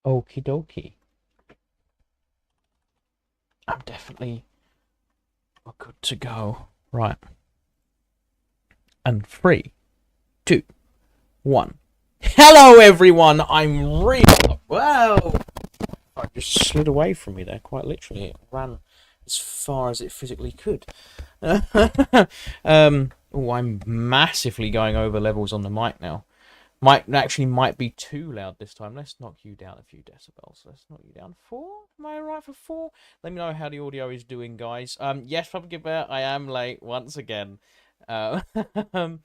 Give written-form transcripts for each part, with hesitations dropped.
Okie dokie. I'm definitely good to go. Right. And 3, 2, 1. Hello, everyone. I'm real. Wow. I just slid away from me there, quite literally. It ran as far as it physically could. Oh, I'm massively going over levels on the mic now. Might be too loud this time. Let's knock you down a few decibels. Let's knock you down 4. Am I right for 4? Let me know how the audio is doing, guys. Yes, Public Bear, I am late once again. Oh, I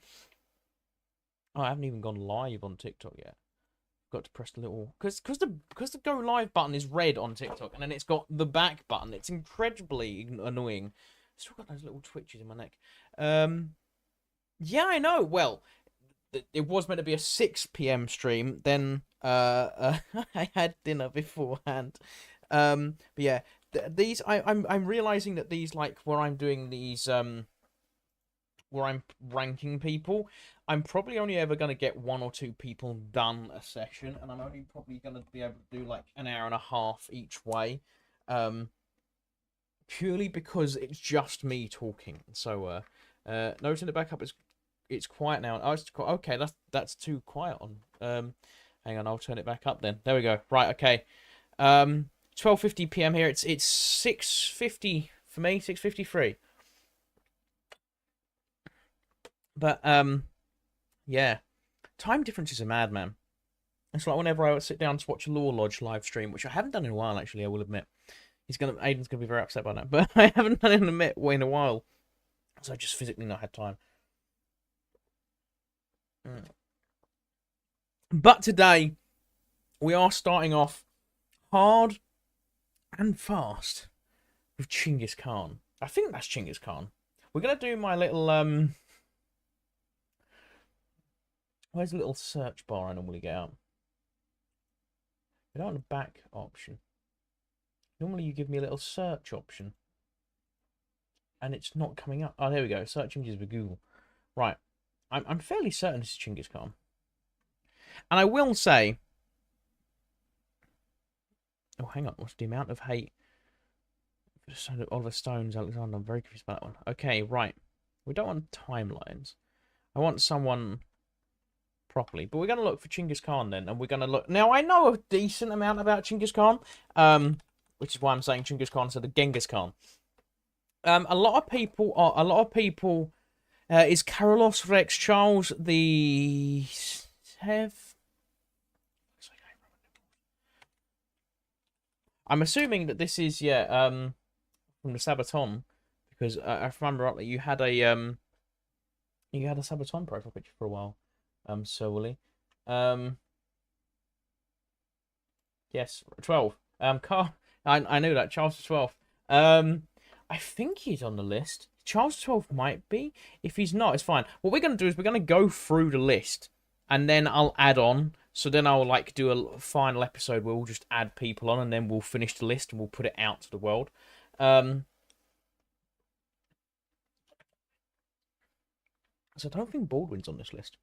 haven't even gone live on TikTok yet. Got to press the little because the go live button is red on TikTok, and then it's got the back button. It's incredibly annoying. Still got those little twitches in my neck. Yeah, I know. Well, it was meant to be a 6 p.m. stream. Then I had dinner beforehand. But yeah, these I'm realizing that these, like, where I'm doing these where I'm ranking people, I'm probably only ever going to get 1 or 2 people done a session, and I'm only probably going to be able to do like an hour and a half each way, purely because it's just me talking. So noting the backup is it's quiet now. Oh, it's okay. That's too quiet on. Hang on, I'll turn it back up then. There we go. Right, okay. 12:50 p.m. here. It's 6:50 for me. 6:53. But yeah, time differences are mad, man. It's like whenever I sit down to watch a Law Lodge live stream, which I haven't done in a while, actually, I will admit. Aiden's gonna be very upset by that, but I haven't done it in a while, so I just physically not had time. But today we are starting off hard and fast with Chinggis Khan. I think that's Chinggis Khan. We're gonna do my little Where's the little search bar I normally get out? I don't want a back option. Normally you give me a little search option. And it's not coming up. Oh, there we go. Search images with Google. Right. I'm fairly certain this is Chinggis Khan. And I will say... Oh, hang on. What's the amount of hate? Oliver Stone's Alexander. I'm very confused about that one. Okay, right. We don't want timelines. I want someone... properly. But we're going to look for Chinggis Khan then, and we're going to look... Now, I know a decent amount about Chinggis Khan, which is why I'm saying Chinggis Khan instead of Genghis Khan. A lot of people is Carolus Rex Charles the... I'm assuming that this is, yeah, from the Sabaton, because if I remember rightly, you had a Sabaton profile picture for a while. Solely. Yes, 12. Carl, I knew that. Charles the 12th. I think he's on the list. Charles the 12th might be. If he's not, it's fine. What we're going to do is we're going to go through the list, and then I'll add on. So then I'll, like, do a final episode where we'll just add people on, and then we'll finish the list, and we'll put it out to the world. So I don't think Baldwin's on this list.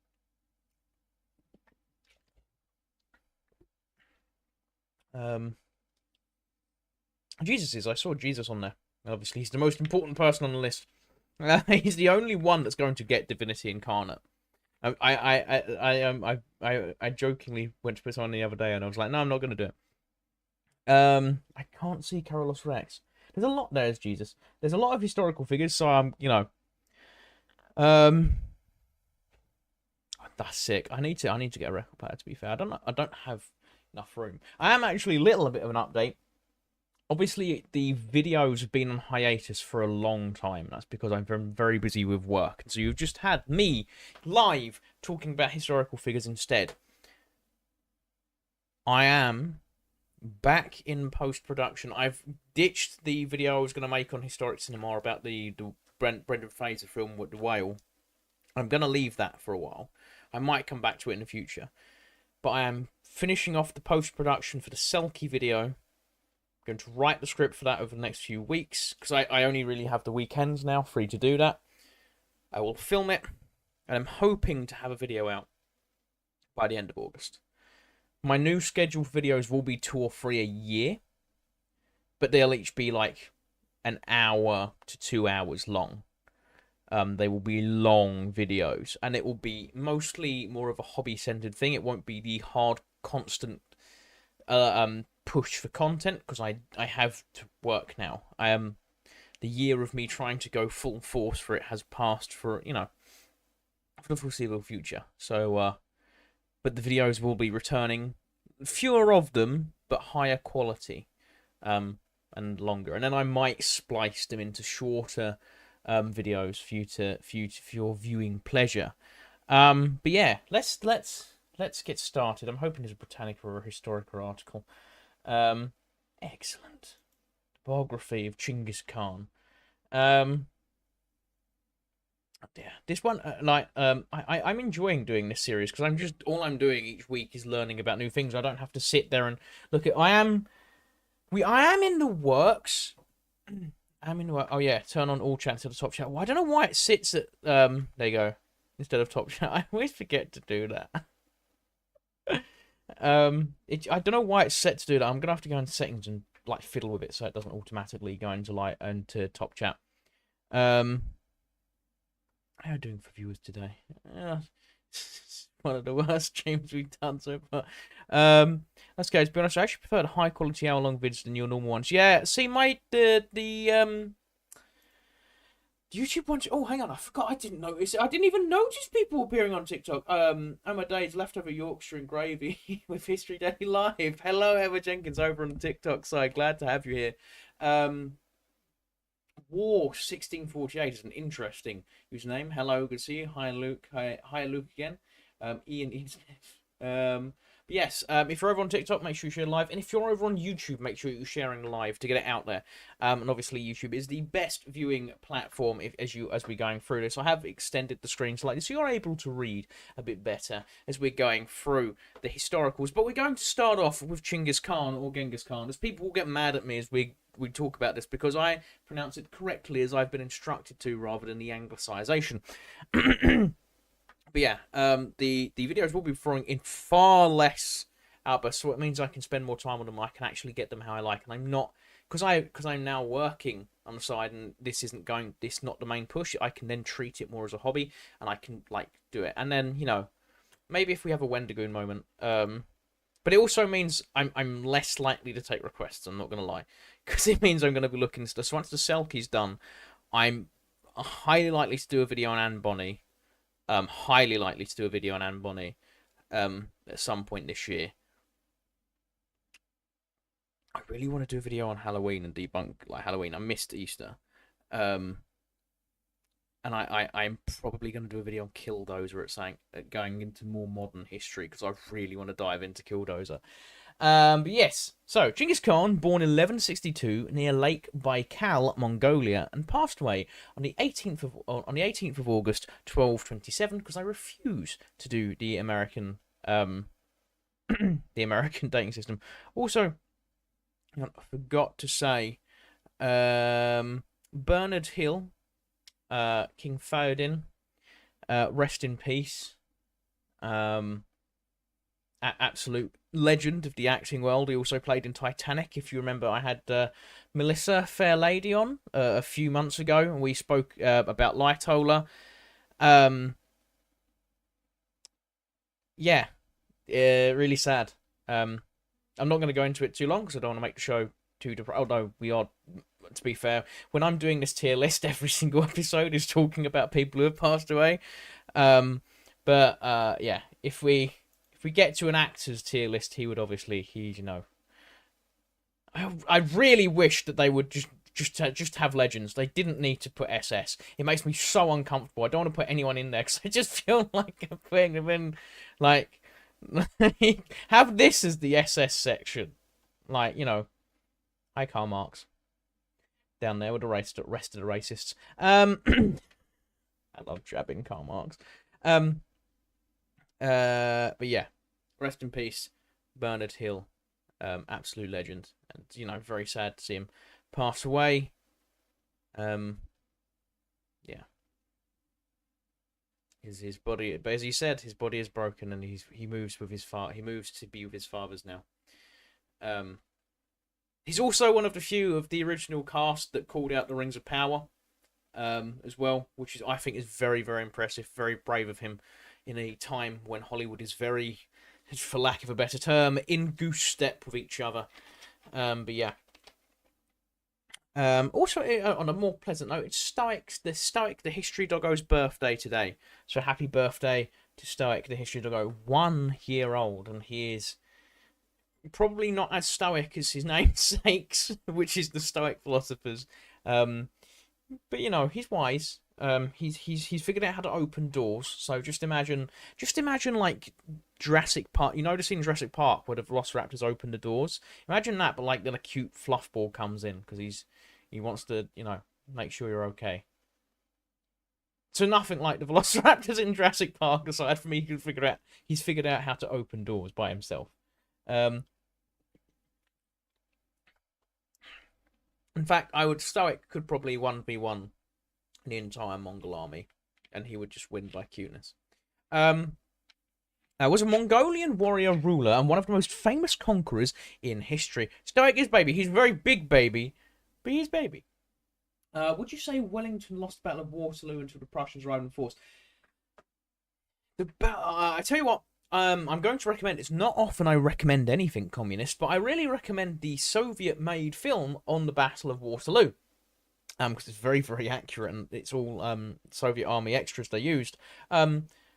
Jesus is. I saw Jesus on there. Obviously, he's the most important person on the list. He's the only one that's going to get Divinity Incarnate. I jokingly went to put on the other day, and I was like, no, I'm not going to do it. I can't see Carolus Rex. There's a lot there as Jesus. There's a lot of historical figures, so I'm, you know, that's sick. I need to get a record player. To be fair, I don't have enough room. I am actually a bit of an update. Obviously, the videos have been on hiatus for a long time. That's because I've been very busy with work. So you've just had me live talking about historical figures instead. I am back in post-production. I've ditched the video I was going to make on historic cinema about the Brendan Fraser film with the whale. I'm going to leave that for a while. I might come back to it in the future. But I am finishing off the post-production for the Selkie video. I'm going to write the script for that over the next few weeks, because I only really have the weekends now free to do that. I will film it, and I'm hoping to have a video out by the end of August. My new scheduled videos will be 2 or 3 a year, but they'll each be like an hour to 2 hours long. They will be long videos, and it will be mostly more of a hobby-centered thing. It won't be the hard, constant push for content, because I have to work now. The year of me trying to go full force for it has passed for, you know, for the foreseeable future. So, but the videos will be returning, fewer of them, but higher quality, and longer. And then I might splice them into shorter videos for your viewing pleasure. But yeah, let's get started. I'm hoping it's a Britannica or a Historica article. Excellent. Biography of Chinggis Khan. Oh dear. This one, I'm enjoying doing this series, because all I'm doing each week is learning about new things. I don't have to sit there and look at. I am in the works. Oh yeah, turn on all chat to the top chat. Well, I don't know why it sits at there you go, instead of top chat. I always forget to do that. I don't know why it's set to do that. I'm gonna have to go into settings and like fiddle with it so it doesn't automatically go into top chat. How are you doing for viewers today? One of the worst streams we've done so far. Let's go. To be honest, I actually prefer the high quality hour-long vids than your normal ones. Yeah, see, the YouTube ones. Oh, hang on, I forgot. I didn't notice. I didn't even notice people appearing on TikTok. Amadeus Leftover Yorkshire and Gravy with History Daily Live. Hello, Emma Jenkins over on the TikTok side. Glad to have you here. War 1648 is an interesting username. Hello, good to see you. Hi, Luke. Hi, Luke again. Ian. But yes, if you're over on TikTok, make sure you share live, and if you're over on YouTube, make sure you're sharing live to get it out there. And obviously, YouTube is the best viewing platform as we're going through this. I have extended the screen slightly, so you're able to read a bit better as we're going through the historicals. But we're going to start off with Chinggis Khan or Genghis Khan, as people will get mad at me as we talk about this, because I pronounce it correctly as I've been instructed to, rather than the anglicization. But yeah, the videos will be throwing in far less outbursts, so it means I can spend more time on them. I can actually get them how I like, and I'm not, because I'm now working on the side, and this not the main push. I can then treat it more as a hobby, and I can like do it, and then, you know, maybe if we have a Wendigoon moment, but it also means I'm less likely to take requests. I'm not gonna lie, because it means I'm gonna be looking stuff. So once the Selkie's done, I'm highly likely to do a video on Anne Bonny. Highly likely to do a video on Anne Bonny at some point this year. I really want to do a video on Halloween and debunk like Halloween. I missed Easter. And I'm probably going to do a video on Killdozer going into more modern history, because I really want to dive into Killdozer. But yes, so Chinggis Khan, born in 1162 near Lake Baikal, Mongolia, and passed away on the 18th of August, 1227. Because I refuse to do the American the American dating system. Also, I forgot to say, Bernard Hill, King Theoden, rest in peace. Absolute legend of the acting world. He also played in Titanic. If you remember, I had Melissa Fairlady on a few months ago, and we spoke about Lightoller. Yeah, really sad. I'm not going to go into it too long, because I don't want to make the show too depressing. Although we are, to be fair, when I'm doing this tier list, every single episode is talking about people who have passed away. But yeah, if we get to an actors tier list, he would obviously, you know, I really wish that they would just have legends. They didn't need to put SS. It makes me so uncomfortable. I don't want to put anyone in there, because I just feel like I'm putting them in, like have this as the SS section, like, you know. Hi, Karl Marx, down there with the rest of the racists. I love jabbing Karl Marx. But yeah, rest in peace, Bernard Hill, absolute legend, and, you know, very sad to see him pass away. Yeah. his body, but as he said, his body is broken, and he moves with his father. He moves to be with his fathers now. He's also one of the few of the original cast that called out the Rings of Power, as well, which is, I think, is very, very impressive, very brave of him in a time when Hollywood is very, for lack of a better term, in goose step with each other. But yeah. Also, on a more pleasant note, it's Stoic the History Doggo's birthday today. So happy birthday to Stoic the History Doggo, 1 year old, and he is probably not as stoic as his namesakes, which is the Stoic philosophers. But you know, he's wise. He's figured out how to open doors. So just imagine like Jurassic Park. You know the scene in Jurassic Park where the Velociraptors open the doors. Imagine that, but like then a cute fluff ball comes in because he wants to, you know, make sure you're okay. So nothing like the Velociraptors in Jurassic Park, aside from he's figured out how to open doors by himself. In fact, Stoic could probably 1v1 the entire Mongol army, and he would just win by cuteness. Was a Mongolian warrior ruler and one of the most famous conquerors in history. Stoic is baby. He's a very big baby, but he's baby. Would you say Wellington lost the Battle of Waterloo until the Prussians arrived in force? I tell you what, I'm going to recommend, it's not often I recommend anything communist, but I really recommend the Soviet-made film on the Battle of Waterloo. Because it's very, very accurate, and it's all Soviet army extras they used.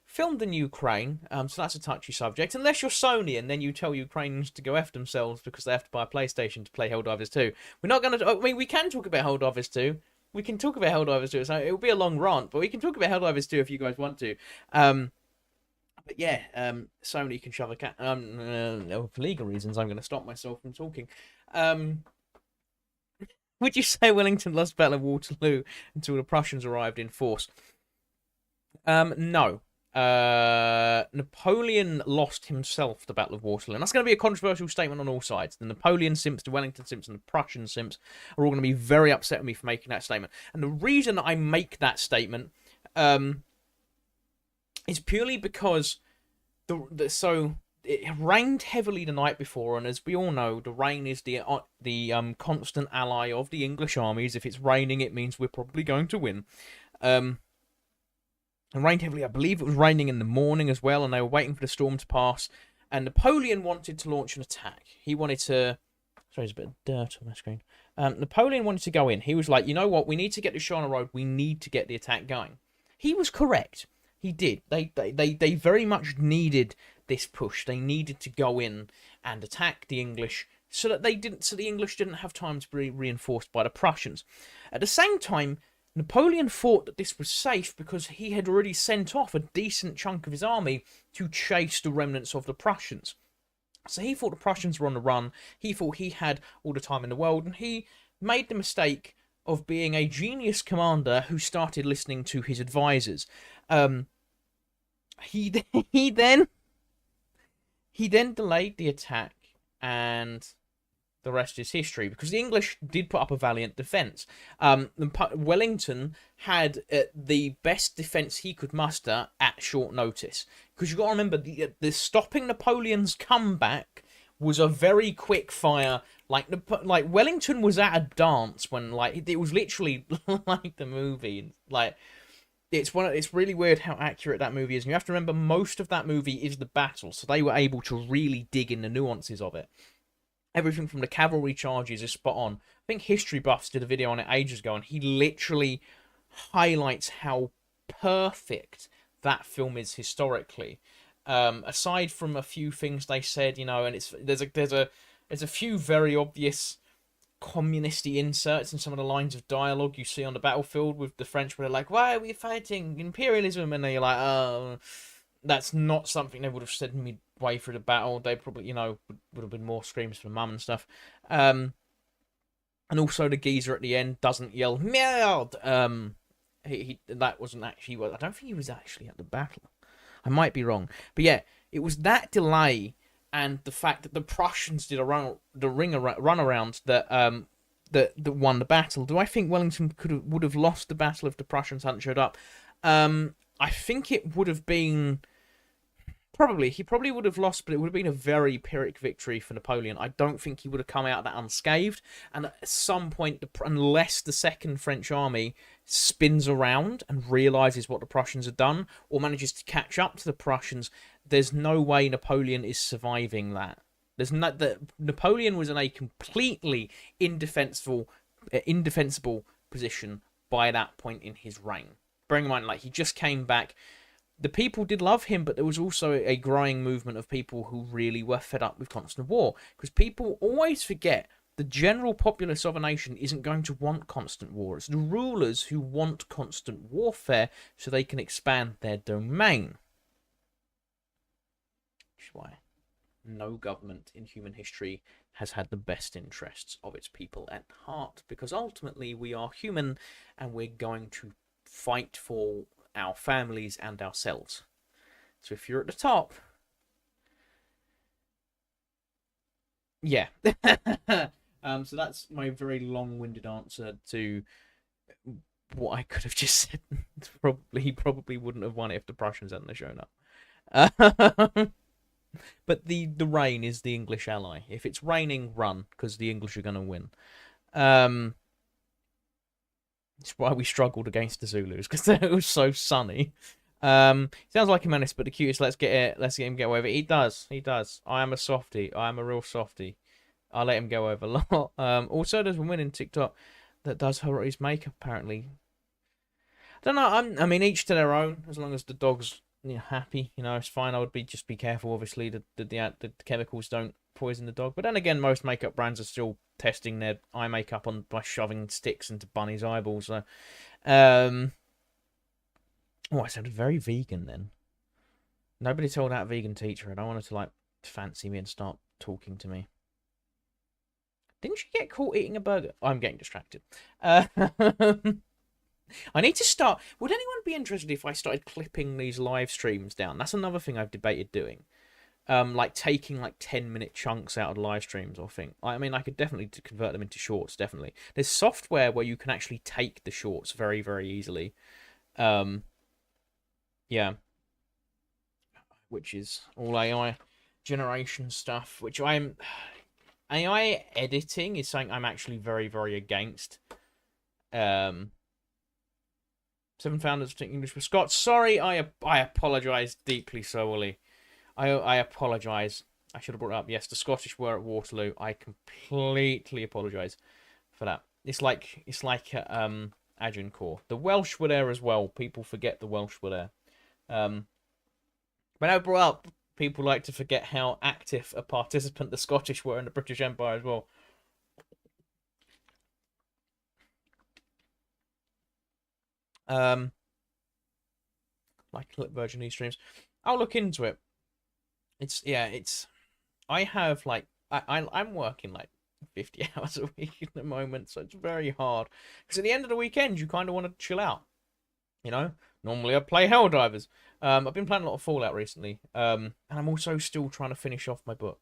Filmed in Ukraine, so that's a touchy subject. Unless you're Sony, and then you tell Ukrainians to go F themselves because they have to buy a PlayStation to play Helldivers 2. We're not going to... I mean, we can talk about Helldivers 2. We can talk about Helldivers 2. So it'll be a long rant, but we can talk about Helldivers 2 if you guys want to. But yeah, Sony can shove a cat... for legal reasons, I'm going to stop myself from talking. Would you say Wellington lost the Battle of Waterloo until the Prussians arrived in force? No. Napoleon lost himself the Battle of Waterloo. And that's going to be a controversial statement on all sides. The Napoleon simps, the Wellington simps, and the Prussian simps are all going to be very upset with me for making that statement. And the reason I make that statement is purely because it rained heavily the night before, and as we all know, the rain is the constant ally of the English armies. If it's raining, it means we're probably going to win. It rained heavily. I believe it was raining in the morning as well, and they were waiting for the storm to pass. And Napoleon wanted to launch an attack. He wanted to... Sorry, there's a bit of dirt on my screen. Napoleon wanted to go in. He was like, you know what? We need to get the show on the road. We need to get the attack going. He was correct. He did. They very much needed this push. They needed to go in and attack the English so that the English didn't have time to be reinforced by the Prussians. At the same time, Napoleon thought that this was safe because he had already sent off a decent chunk of his army to chase the remnants of the Prussians. So he thought the Prussians were on the run. He thought he had all the time in the world, and he made the mistake of being a genius commander who started listening to his advisors. He then delayed the attack, and the rest is history, because the English did put up a valiant defence. Wellington had the best defence he could muster at short notice, because you've got to remember, the stopping Napoleon's comeback was a very quick fire. Like Wellington was at a dance when, like, it was literally like the movie. Like, it's really weird how accurate that movie is. And you have to remember, most of that movie is the battle, so they were able to really dig in the nuances of it. Everything from the cavalry charges is spot on. I think History Buffs did a video on it ages ago, and he literally highlights how perfect that film is historically. Aside from a few things they said, you know, and there's a few very obvious communisty inserts in some of the lines of dialogue you see on the battlefield with the French, where they're like, "Why are we fighting imperialism?" And then you're like, "Oh, that's not something they would have said midway through the battle." They probably, you know, would have been more screams from mum and stuff. And also the geezer at the end doesn't yell "Merde." That wasn't actually. Well, I don't think he was actually at the battle. I might be wrong, but yeah, it was that delay and the fact that the Prussians did run around that won the battle. Do I think Wellington would have lost the battle if the Prussians hadn't showed up? I think it would have been he probably would have lost, but it would have been a very Pyrrhic victory for Napoleon. I don't think he would have come out of that unscathed. And at some point, unless the Second French Army spins around and realizes what the Prussians have done, or manages to catch up to the Prussians, there's no way Napoleon is surviving that. There's no that Napoleon was in a completely indefensible position by that point in his reign. Bearing in mind, like, he just came back. The people did love him, but there was also a growing movement of people who really were fed up with constant war. Because people always forget the general populace of a nation isn't going to want constant war. It's the rulers who want constant warfare so they can expand their domain. Which is why no government in human history has had the best interests of its people at heart. Because ultimately we are human and we're going to fight for our families and ourselves. So if you're at the top, yeah. So that's my very long-winded answer to what I could have just said. He probably wouldn't have won it if the Prussians hadn't shown up. But the rain is the English ally. If it's raining, run, because the English are going to win. It's why we struggled against the Zulus, because it was so sunny. Sounds like a menace, but the cutest. Let's get him get away with it. He does. I am a softie. I am a real softie. I'll let him go over a lot. Also, there's a woman in TikTok that does his makeup, apparently. I don't know. I mean, each to their own. As long as the dog's happy, it's fine. I would just be careful, obviously, that the chemicals don't poison the dog. But then again, most makeup brands are still testing their eye makeup by shoving sticks into bunnies' eyeballs. So, I sounded very vegan then. Nobody told that vegan teacher. I don't want her to fancy me and start talking to me. Didn't she get caught eating a burger? I'm getting distracted. I need to start. Would anyone be interested if I started clipping these live streams down? That's another thing I've debated doing. Taking 10-minute chunks out of live streams or thing. I mean, I could definitely convert them into shorts, definitely. There's software where you can actually take the shorts very, very easily. Yeah. Which is all AI generation stuff, which AI editing is something I'm actually very, very against. 7 founders of English with Scots. Sorry, I apologise deeply, Sir Wooly. I apologise. I should have brought it up. Yes, the Scottish were at Waterloo. I completely apologise for that. It's like Agincourt. The Welsh were there as well. People forget the Welsh were there. When I brought up, people like to forget how active a participant the Scottish were in the British Empire as well. Clip version of these streams. I'll look into it. I have I'm working 50 hours a week at the moment, so it's very hard. Because at the end of the weekend, you kind of want to chill out. Normally I play Helldivers. I've been playing a lot of Fallout recently. And I'm also still trying to finish off my book.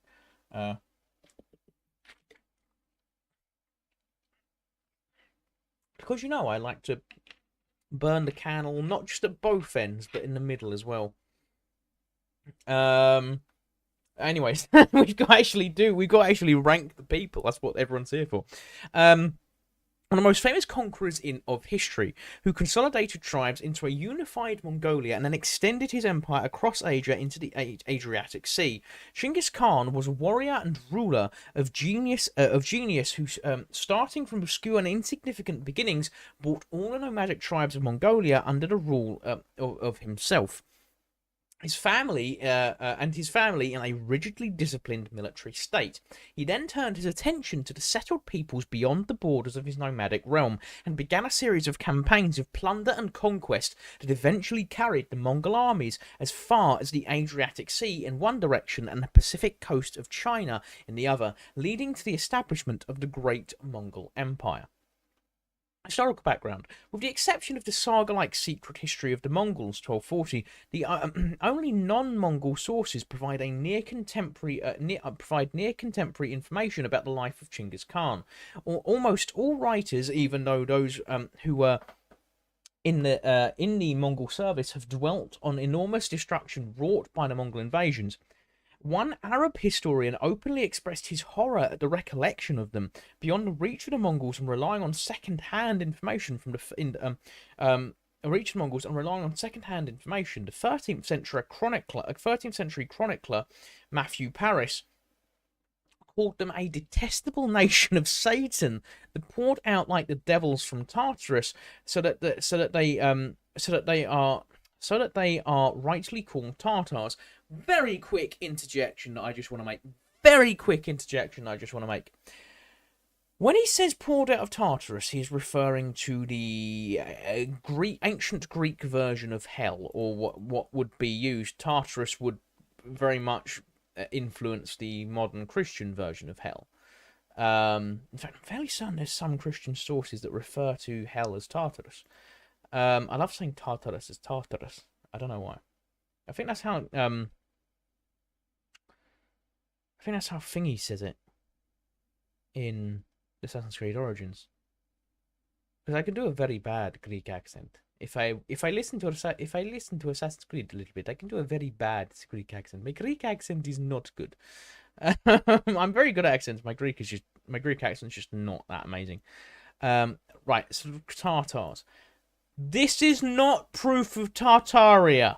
Because I like to burn the candle, not just at both ends, but in the middle as well. Anyways, we've got to actually rank the people. That's what everyone's here for. One of the most famous conquerors of history, who consolidated tribes into a unified Mongolia and then extended his empire across Asia into the Adriatic Sea. Genghis Khan was a warrior and ruler of genius who, starting from obscure and insignificant beginnings, brought all the nomadic tribes of Mongolia under the rule of himself. His family in a rigidly disciplined military state. He then turned his attention to the settled peoples beyond the borders of his nomadic realm and began a series of campaigns of plunder and conquest that eventually carried the Mongol armies as far as the Adriatic Sea in one direction and the Pacific coast of China in the other, leading to the establishment of the Great Mongol Empire. Historical background. With the exception of the saga-like secret history of the Mongols, 1240, the only non-Mongol sources provide near contemporary information about the life of Genghis Khan. Almost all writers, even though those who were in the Mongol service have dwelt on enormous destruction wrought by the Mongol invasions. One Arab historian openly expressed his horror at the recollection of them beyond the reach of the Mongols and relying on second-hand information from the relying on second-hand information. The 13th century chronicler Matthew Paris called them a detestable nation of Satan that poured out like the devils from Tartarus, so that they are rightly called Tartars. Very quick interjection that I just want to make. When he says poured out of Tartarus, he's referring to the ancient Greek version of hell, or what would be used. Tartarus would very much influence the modern Christian version of hell. In fact, I'm fairly certain there's some Christian sources that refer to hell as Tartarus. I love saying Tartarus as Tartarus. I don't know why. I think that's how Thingy says it in Assassin's Creed Origins. Because I can do a very bad Greek accent. If I listen to Assassin's Creed a little bit, I can do a very bad Greek accent. My Greek accent is not good. I'm very good at accents. My Greek accent's just not that amazing. Right, so Tartars. This is not proof of Tartaria.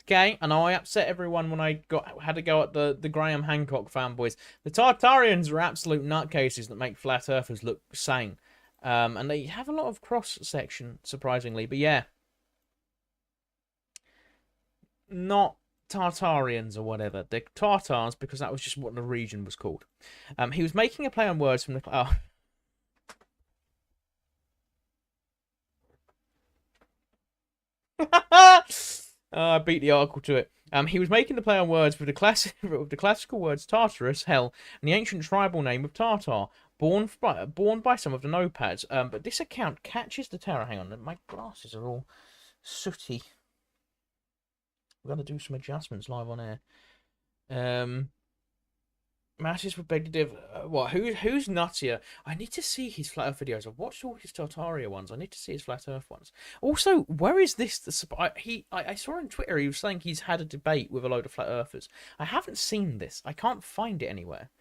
Okay, I know I upset everyone when I had to go at the Graham Hancock fanboys. The Tartarians are absolute nutcases that make flat earthers look sane. And they have a lot of cross-section, surprisingly. But yeah. Not Tartarians or whatever. They're Tartars because that was just what the region was called. He was making a play on words from the... Oh. I beat the article to it. He was making the play on words with the classical words Tartarus, hell, and the ancient tribal name of Tartar, born by some of the nomads. But this account catches the terror. Hang on, my glasses are all sooty. We've got to do some adjustments live on air. Masses with big div. What? Who's nuttier? I need to see his flat Earth videos. I've watched all his Tartaria ones. I need to see his flat Earth ones. Also, where is this? I saw on Twitter he was saying he's had a debate with a load of flat Earthers. I haven't seen this. I can't find it anywhere.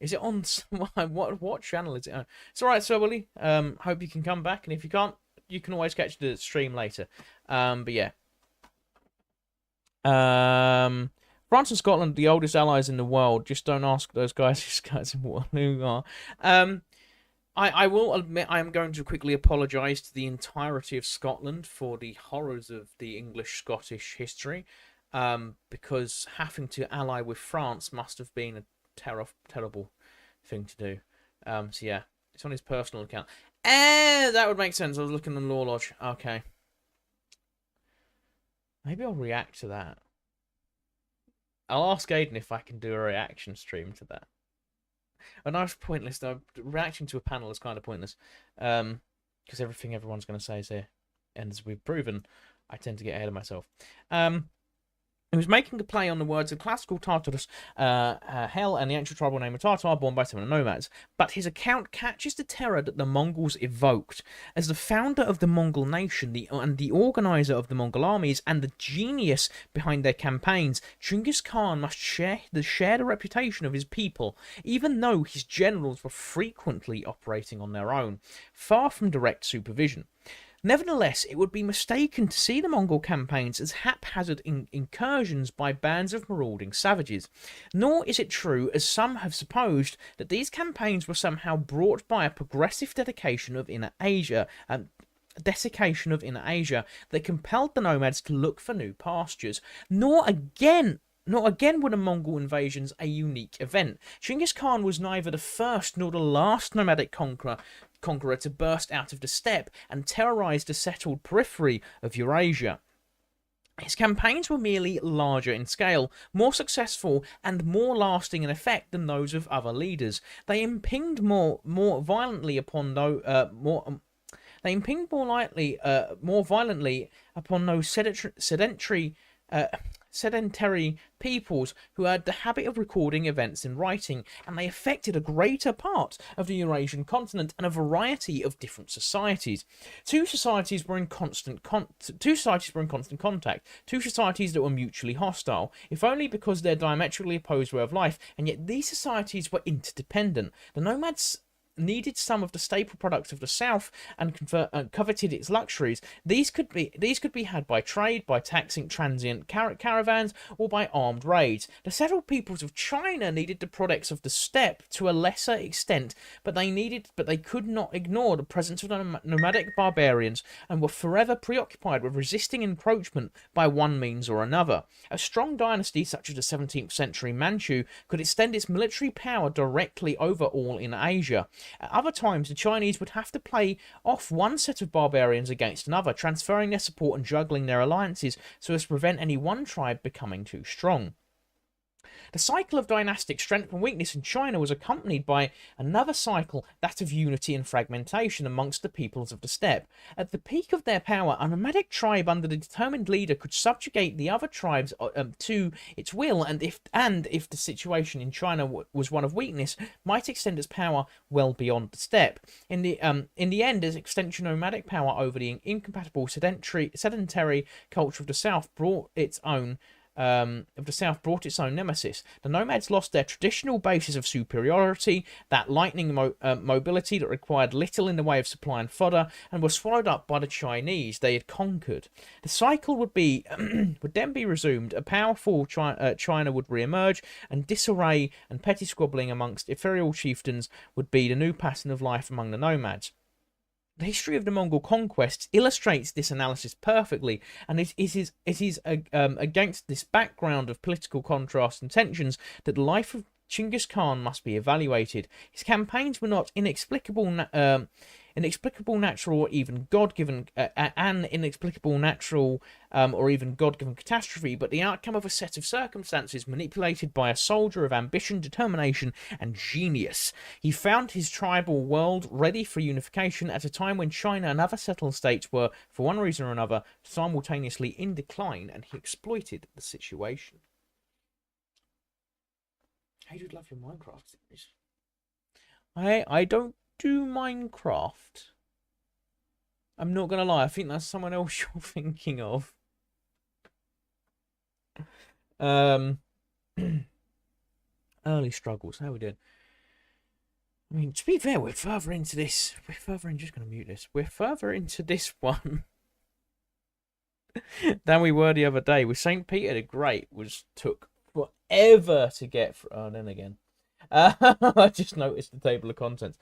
Is it on what channel is it on? It's all right, Sir Willie. Hope you can come back, and if you can't, you can always catch the stream later. But yeah. France and Scotland, the oldest allies in the world. Just don't ask those guys who Waterloo are. I will admit I am going to quickly apologise to the entirety of Scotland for the horrors of the English-Scottish history, because having to ally with France must have been a terrible thing to do. So yeah, it's on his personal account. That would make sense. I was looking on Law Lodge. Okay. Maybe I'll react to that. I'll ask Aiden if I can do a reaction stream to that. I know it's pointless, though. Reacting to a panel is kind of pointless. Because everything everyone's going to say is here. And as we've proven, I tend to get ahead of myself. He was making a play on the words of classical Tartarus, hell, and the ancient tribal name of Tartar, born by some of the nomads. But his account catches the terror that the Mongols evoked. As the founder of the Mongol nation, and the organizer of the Mongol armies, and the genius behind their campaigns, Genghis Khan must share the reputation of his people, even though his generals were frequently operating on their own, far from direct supervision. Nevertheless, it would be mistaken to see the Mongol campaigns as haphazard incursions by bands of marauding savages. Nor is it true, as some have supposed, that these campaigns were somehow brought by a progressive desiccation of Inner Asia that compelled the nomads to look for new pastures. Nor again were the Mongol invasions a unique event. Genghis Khan was neither the first nor the last nomadic conqueror to burst out of the steppe and terrorize the settled periphery of Eurasia. His campaigns were merely larger in scale, more successful, and more lasting in effect than those of other leaders. They impinged more violently upon those sedentary sedentary peoples who had the habit of recording events in writing, and they affected a greater part of the Eurasian continent and a variety of different societies. Two societies were in constant contact, two societies that were mutually hostile, if only because their diametrically opposed way of life, and yet these societies were interdependent. The nomads needed some of the staple products of the south and coveted its luxuries. These could be had by trade, by taxing transient caravans, or by armed raids. The settled peoples of China needed the products of the steppe to a lesser extent, but they could not ignore the presence of the nomadic barbarians and were forever preoccupied with resisting encroachment by one means or another. A strong dynasty such as the 17th century Manchu could extend its military power directly over all in Asia. At other times, the Chinese would have to play off one set of barbarians against another, transferring their support and juggling their alliances so as to prevent any one tribe becoming too strong. The cycle of dynastic strength and weakness in China was accompanied by another cycle, that of unity and fragmentation amongst the peoples of the steppe. At the peak of their power, a nomadic tribe under the determined leader could subjugate the other tribes to its will, and if the situation in China was one of weakness, might extend its power well beyond the steppe. In the end, as extension nomadic power over the incompatible sedentary culture of the south brought its own nemesis. The nomads lost their traditional basis of superiority, that lightning mobility that required little in the way of supply and fodder, and were swallowed up by the Chinese they had conquered. The cycle would then be resumed. A powerful China would re-emerge, and disarray and petty squabbling amongst ethereal chieftains would be the new pattern of life among the nomads. The history of the Mongol conquests illustrates this analysis perfectly, and it is against this background of political contrast and tensions that the life of Chinggis Khan must be evaluated. His campaigns were not inexplicable, natural, or even God-given, or even God-given catastrophe, but the outcome of a set of circumstances manipulated by a soldier of ambition, determination, and genius. He found his tribal world ready for unification at a time when China and other settled states were, for one reason or another, simultaneously in decline, and he exploited the situation. I do love your Minecraft series. I don't do Minecraft. I'm not gonna lie, I think that's someone else you're thinking of. Early struggles, how are we doing? I mean, to be fair, we're further into this. Just gonna mute this. We're further into this one than we were the other day. With St. Peter the Great took forever to get through. Oh, then again. I just noticed the table of contents.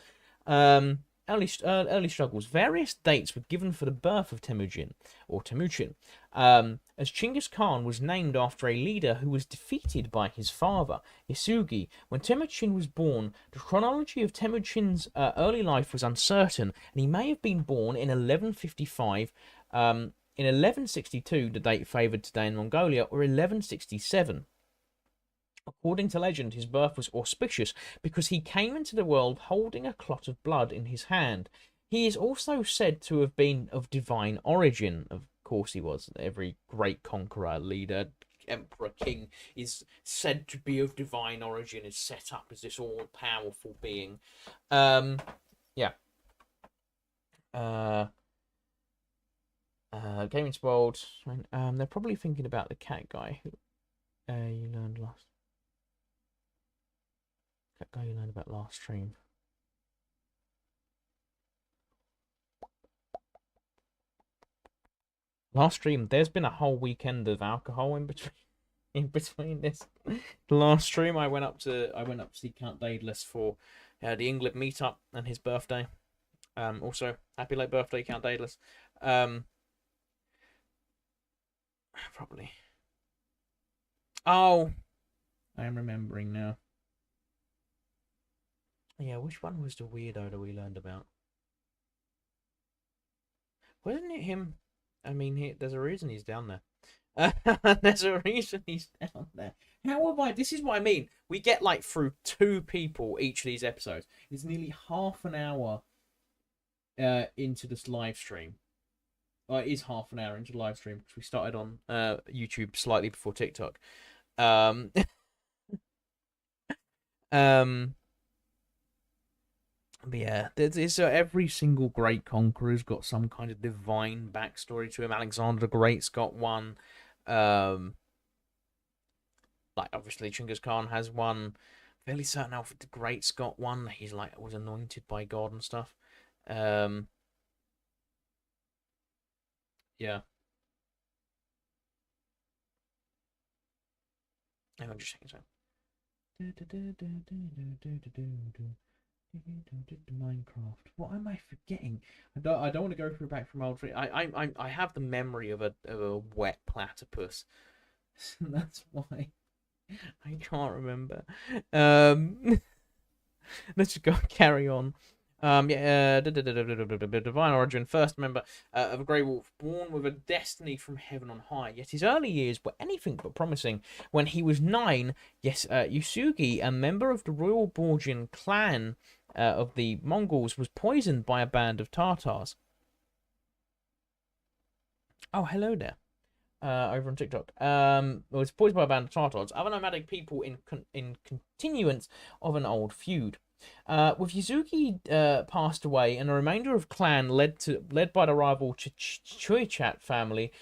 Early struggles. Various dates were given for the birth of Temujin, or Temujin, as Chinggis Khan was named after a leader who was defeated by his father, Yasugi. When Temujin was born, the chronology of Temujin's early life was uncertain, and he may have been born in 1155, in 1162, the date favoured today in Mongolia, or 1167. According to legend, his birth was auspicious because he came into the world holding a clot of blood in his hand. He is also said to have been of divine origin. Of course he was. Every great conqueror, leader, emperor, king is said to be of divine origin, is set up as this all-powerful being. Yeah. Gaming spoiled. They're probably thinking about the cat guy who you learned last. That guy you learned about last stream. Last stream, there's been a whole weekend of alcohol in between this. The last stream, I went up to see Count Daedalus for the England meetup and his birthday. Also, happy late birthday, Count Daedalus. Probably. Oh, I am remembering now. Yeah, which one was the weirdo that we learned about? Wasn't it him? I mean, there's a reason he's down there. There's a reason he's down there. How have I... This is what I mean. We get, like, through 2 people each of these episodes. It's nearly half an hour into this live stream. it is half an hour into the live stream because we started on YouTube slightly before TikTok. Um, um, but yeah, there's every single great conqueror's got some kind of divine backstory to him. Alexander the Great's got one. Like obviously Genghis Khan has one. Fairly certain Alfred the Great's got one. He's like was anointed by God and stuff. Yeah. Hang on, just a second. Minecraft. What am I forgetting? I don't want to go through back from old. I have the memory of a wet platypus. That's why I can't remember. Let's just go carry on. Divine origin, first member of a grey wolf, born with a destiny from heaven on high. Yet his early years were anything but promising. When he was 9, Yusugi, a member of the royal Borgian clan of the Mongols, was poisoned by a band of Tartars. Oh, hello there. Over on TikTok. Was poisoned by a band of Tartars, other nomadic people in continuance of an old feud. With Yuzuki passed away and the remainder of clan led by the rival Choichat family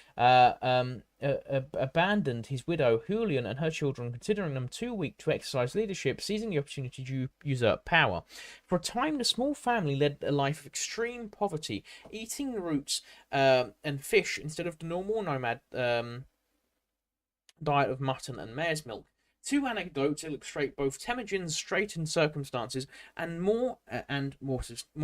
abandoned his widow Julian and her children, considering them too weak to exercise leadership, seizing the opportunity to usurp power. For a time, the small family led a life of extreme poverty, eating roots and fish instead of the normal nomad diet of mutton and mare's milk. Two anecdotes illustrate both Temujin's straitened circumstances and more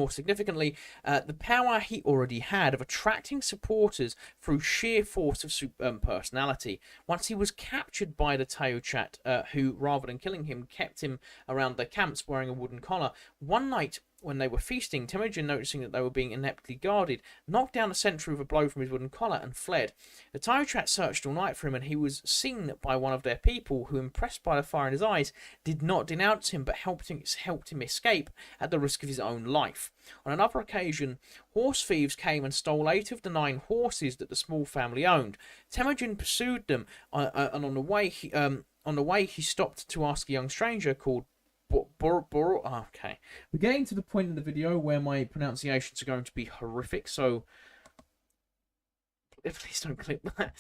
significantly, the power he already had of attracting supporters through sheer force of personality. Once he was captured by the Teochat, who, rather than killing him, kept him around their camps wearing a wooden collar. One night, when they were feasting, Temujin, noticing that they were being ineptly guarded, knocked down the sentry with a blow from his wooden collar and fled. The Teochat searched all night for him, and he was seen by one of their people, who, impressed by the fire in his eyes, did not denounce him, but helped him escape at the risk of his own life. On another occasion, horse thieves came and stole 8 of the 9 horses that the small family owned. Temujin pursued them, and on the way he stopped to ask a young stranger called okay, we're getting to the point in the video where my pronunciations are going to be horrific, so please don't click that.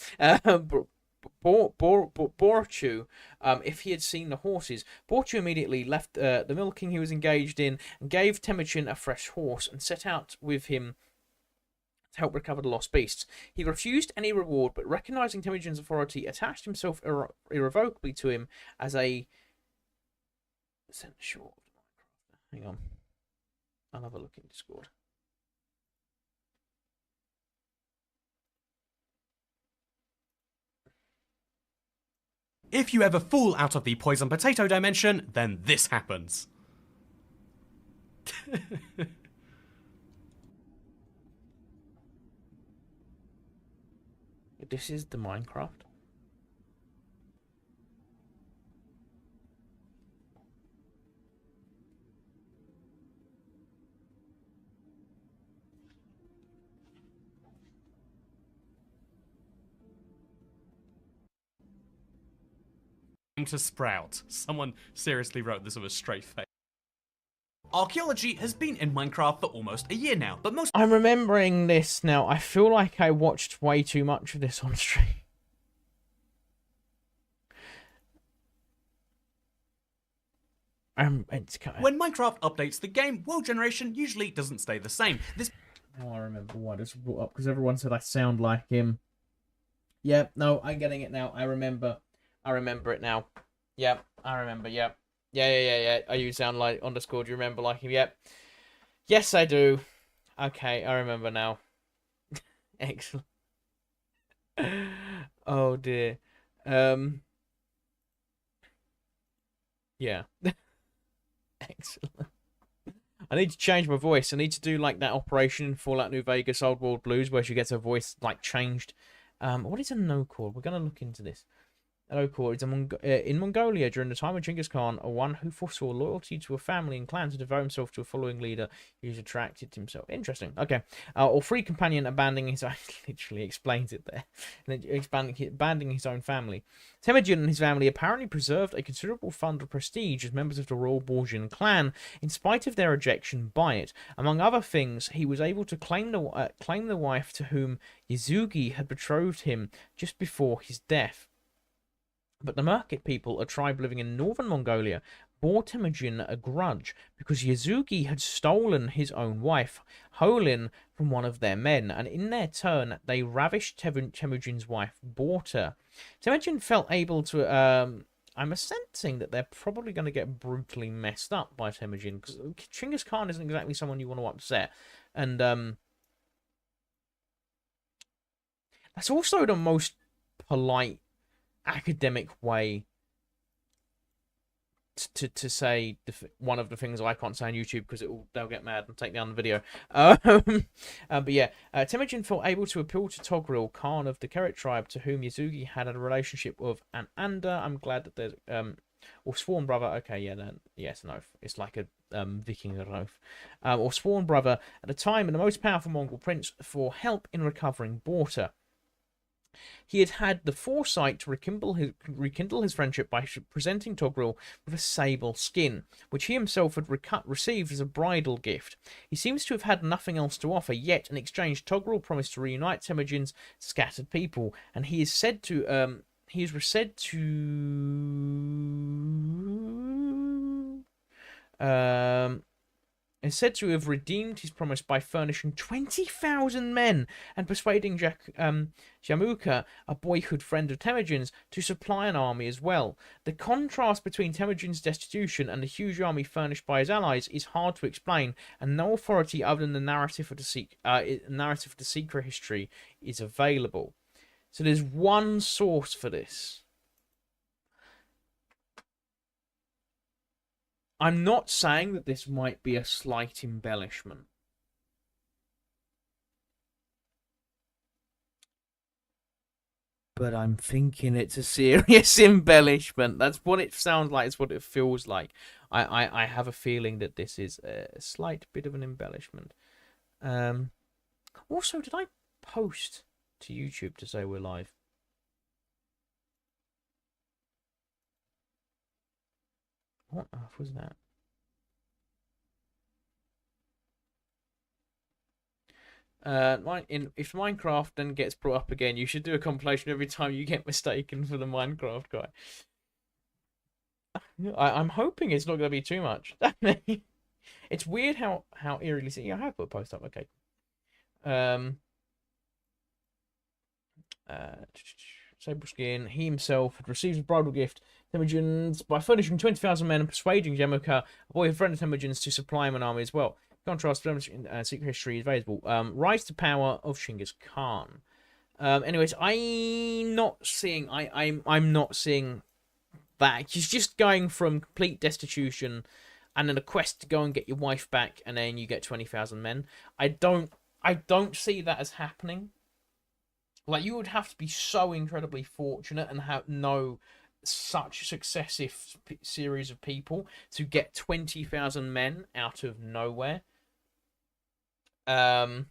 Borchu, if he had seen the horses, Borchu immediately left the milking he was engaged in and gave Temujin a fresh horse and set out with him to help recover the lost beasts. He refused any reward, but recognizing Temujin's authority, attached himself irrevocably to him as a short. Hang on, I'll have a look in Discord. If you ever fall out of the poison potato dimension, then this happens. This is the Minecraft. To sprout. Someone seriously wrote this with a straight face. Archaeology has been in Minecraft for almost a year now, but I'm remembering this now. I feel like I watched way too much of this on stream. When Minecraft updates the game, world generation usually doesn't stay the same. Oh, I remember why this was brought up, because everyone said I sound like him. Yeah, no, I'm getting it now. I remember it now. Yep, I remember. Yep. Yeah. Oh, you sound like underscore. Do you remember like him? Yep. Yes, I do. Okay, I remember now. Excellent. Oh dear. Yeah. Excellent. I need to change my voice. I need to do like that operation in Fallout New Vegas Old World Blues where she gets her voice like changed. What is a no called? We're gonna look into this. Hello, Core. In Mongolia during the time of Genghis Khan, a one who foresaw loyalty to a family and clan to devote himself to a following leader who's attracted to himself. Interesting. Okay. Or free companion abandoning his own. Literally explains it there. And abandoning his own family. Temujin and his family apparently preserved a considerable fund of prestige as members of the royal Borgian clan, in spite of their rejection by it. Among other things, he was able to claim the wife to whom Yasugi had betrothed him just before his death. But the Merkit people, a tribe living in northern Mongolia, bore Temujin a grudge because Yasugi had stolen his own wife, Holin, from one of their men, and in their turn they ravished Temujin's wife, Boudicca. Temujin felt able to... I'm sensing that they're probably going to get brutally messed up by Temujin, because Genghis Khan isn't exactly someone you want to upset. And that's also the most polite academic way to say one of the things I can't say on YouTube because they'll get mad and take down the video. But yeah, Temujin felt able to appeal to Togril, Khan of the Keret tribe, to whom Yasugi had a relationship with an Anda. I'm glad that there's or sworn brother. Okay, yeah, then yes, an oath. It's like a Viking oath, or sworn brother at the time, and the most powerful Mongol prince for help in recovering Boudicca. He had had the foresight to rekindle his friendship by presenting Togril with a sable skin, which he himself had received as a bridal gift. He seems to have had nothing else to offer, yet in exchange Togril promised to reunite Temujin's scattered people, and he is said to is said to have redeemed his promise by furnishing 20,000 men and persuading Jamuka, a boyhood friend of Temujin's, to supply an army as well. The contrast between Temujin's destitution and the huge army furnished by his allies is hard to explain, and no authority other than the narrative of the secret history is available. So there's one source for this. I'm not saying that this might be a slight embellishment. But I'm thinking it's a serious embellishment. That's what it sounds like. It's what it feels like. I have a feeling that this is a slight bit of an embellishment. Also, did I post to YouTube to say we're live? What on earth was that? If Minecraft then gets brought up again, you should do a compilation every time you get mistaken for the Minecraft guy. I'm hoping it's not going to be too much. It's weird how eerily... Yeah, I have put a post up. Okay. Sable skin. He himself had received a bridal gift Temujin's by furnishing 20,000 men and persuading Jamuka, a boy friend of Temujin's, to supply him an army as well. Contrast, secret history is available. Rise to power of Genghis Khan. Anyways, I'm not seeing that. He's just going from complete destitution and then a quest to go and get your wife back, and then you get 20,000 men. I don't see that as happening. Like, you would have to be so incredibly fortunate and know such a successive series of people to get 20,000 men out of nowhere. I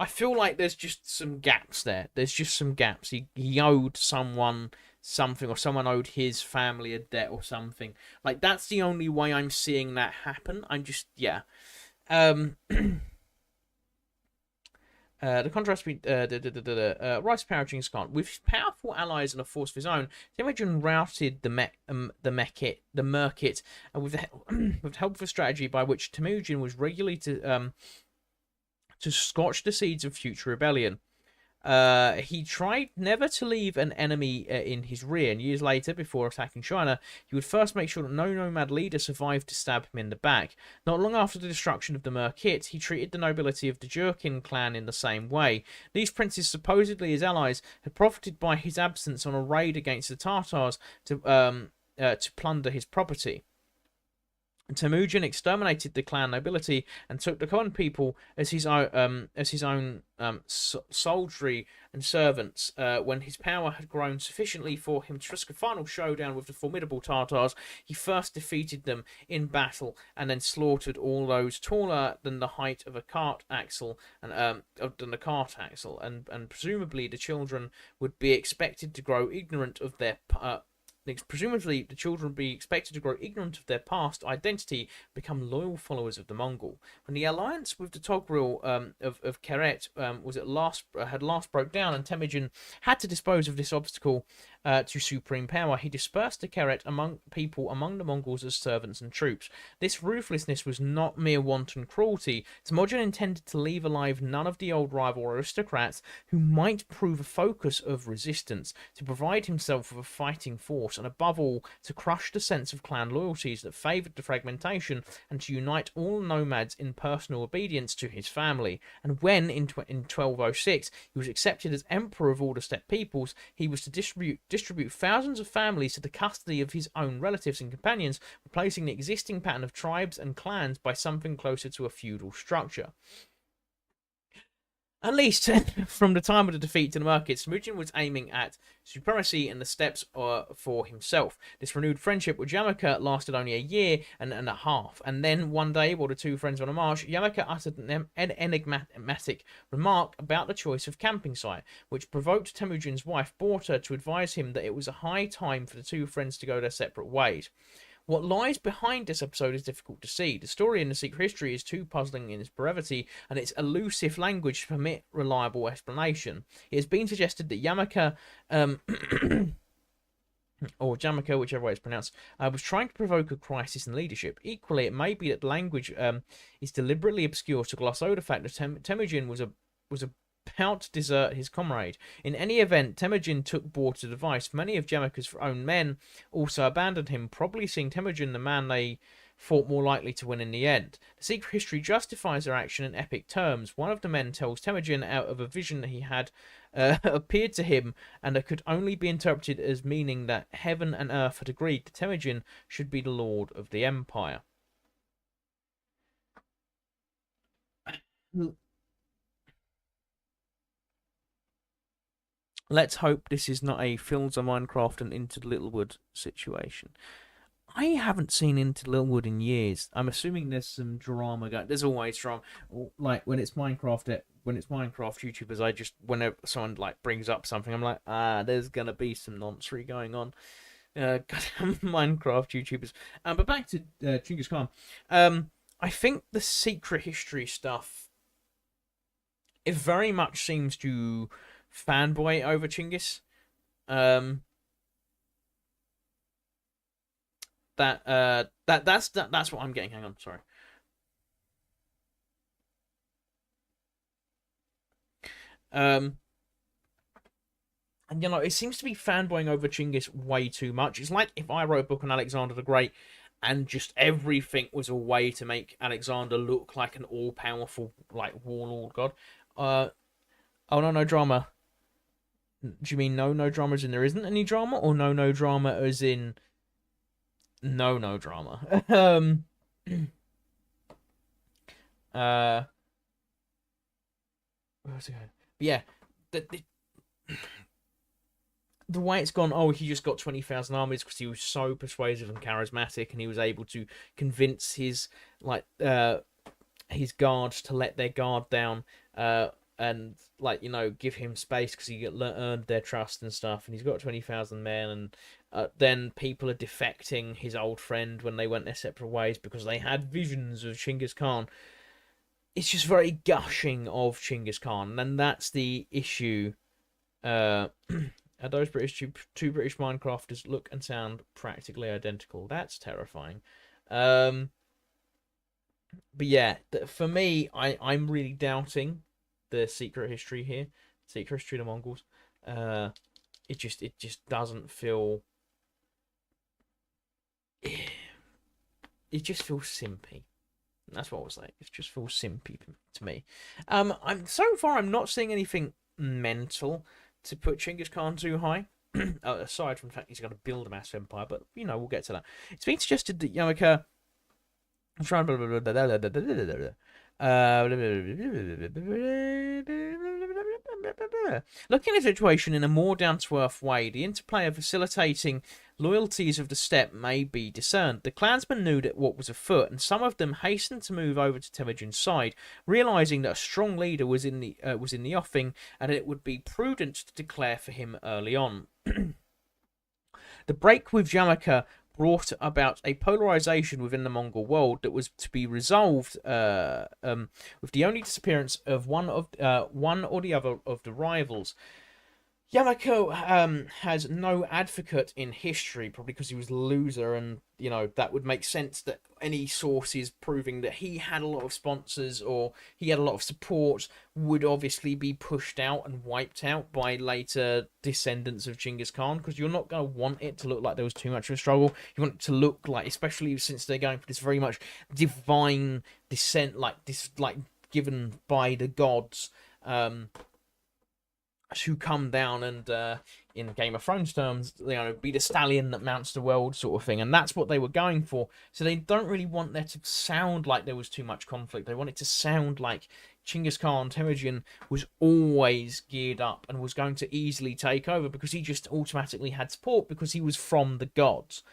feel like there's just some gaps there. There's just some gaps. He owed someone something, or someone owed his family a debt or something. Like, that's the only way I'm seeing that happen. I'm just, yeah. The contrast between Rise Power Genghis Khan. With powerful allies and a force of his own, Temujin routed the Merkit, and with the helpful strategy by which Temujin was regularly to scotch the seeds of future rebellion. He tried never to leave an enemy in his rear, and years later, before attacking China, he would first make sure that no nomad leader survived to stab him in the back. Not long after the destruction of the Merkit, he treated the nobility of the Jurkin clan in the same way. These princes, supposedly his allies, had profited by his absence on a raid against the Tatars to plunder his property. Temujin exterminated the clan nobility and took the common people as his own soldiery and servants. When his power had grown sufficiently for him to risk a final showdown with the formidable Tartars, he first defeated them in battle and then slaughtered all those taller than the height of a cart axle and presumably the children would be expected to grow ignorant of their presumably, the children would be expected to grow ignorant of their past identity, become loyal followers of the Mongol. When the alliance with the Togrul of Keret had last broke down, and Temujin had to dispose of this obstacle to supreme power, he dispersed the Keret among the Mongols as servants and troops. This ruthlessness was not mere wanton cruelty. Temujin intended to leave alive none of the old rival aristocrats who might prove a focus of resistance, to provide himself with a fighting force, and above all, to crush the sense of clan loyalties that favoured the fragmentation, and to unite all nomads in personal obedience to his family. And when, in 1206, he was accepted as emperor of all the steppe peoples, he was to distribute thousands of families to the custody of his own relatives and companions, replacing the existing pattern of tribes and clans by something closer to a feudal structure. At least from the time of the defeat to the markets, Temujin was aiming at supremacy in the steppes for himself. This renewed friendship with Jamaica lasted only a year and a half, and then one day, while the two friends were on a march, Jamaica uttered an enigmatic remark about the choice of camping site, which provoked Temujin's wife Boudicca to advise him that it was a high time for the two friends to go their separate ways. What lies behind this episode is difficult to see. The story in The Secret History is too puzzling in its brevity and its elusive language to permit reliable explanation. It has been suggested that Yamaka, or Jamaica, whichever way it's pronounced, was trying to provoke a crisis in leadership. Equally, it may be that the language is deliberately obscure to gloss over the fact that Temujin was about to desert his comrade. In any event, Temujin took Boudicca's advice. Many of Jamaica's own men also abandoned him, probably seeing Temujin the man they thought more likely to win in the end. The Secret History justifies their action in epic terms. One of the men tells Temujin out of a vision that he had appeared to him, and that could only be interpreted as meaning that heaven and earth had agreed that Temujin should be the lord of the empire. Let's hope this is not a Fields of Minecraft and Into the Littlewood situation. I haven't seen Into the Littlewood in years. I'm assuming there's some drama going. There's always drama. Like when it's Minecraft YouTubers, whenever someone like brings up something, I'm like, there's gonna be some nonsense going on. Minecraft YouTubers. But back to Genghis Khan. I think the Secret History stuff, it very much seems to fanboy over Genghis. That's what I'm getting. Hang on, sorry. And it seems to be fanboying over Genghis way too much. It's like if I wrote a book on Alexander the Great and just everything was a way to make Alexander look like an all-powerful, like, warlord god. Oh no drama. Do you mean no drama as in there isn't any drama, or no drama as in no drama? Where's it going? Yeah, the way it's gone. Oh, he just got 20,000 armies because he was so persuasive and charismatic, and he was able to convince his his guards to let their guard down. And give him space because he earned their trust and stuff, and he's got 20,000 men, and then people are defecting his old friend when they went their separate ways because they had visions of Genghis Khan. It's just very gushing of Genghis Khan, and that's the issue. Those two British Minecrafters look and sound practically identical. That's terrifying. But yeah, for me, I'm really doubting the Secret History here. Secret History of the Mongols. It just doesn't feel. It just feels simpy. That's what I was like. It just feels simpy to me. I'm not seeing anything mental to put Genghis Khan too high. Aside from the fact he's going to build a massive empire, but we'll get to that. It's been suggested that Yamaka I'm trying. Looking at the situation in a more down-to-earth way, the interplay of facilitating loyalties of the steppe may be discerned. The clansmen knew that what was afoot, and some of them hastened to move over to Temujin's side, realizing that a strong leader was in the offing, and it would be prudent to declare for him early on. The break with Jamaica brought about a polarization within the Mongol world that was to be resolved with the only disappearance of one or the other of the rivals. Yamako has no advocate in history, probably because he was a loser, and that would make sense that any sources proving that he had a lot of sponsors or he had a lot of support would obviously be pushed out and wiped out by later descendants of Genghis Khan, because you're not going to want it to look like there was too much of a struggle. You want it to look like, especially since they're going for this very much divine descent, like this, like given by the gods, who come down and, in Game of Thrones terms, be the stallion that mounts the world sort of thing. And that's what they were going for. So they don't really want there to sound like there was too much conflict. They want it to sound like Genghis Khan, Temujin, was always geared up and was going to easily take over because he just automatically had support because he was from the gods.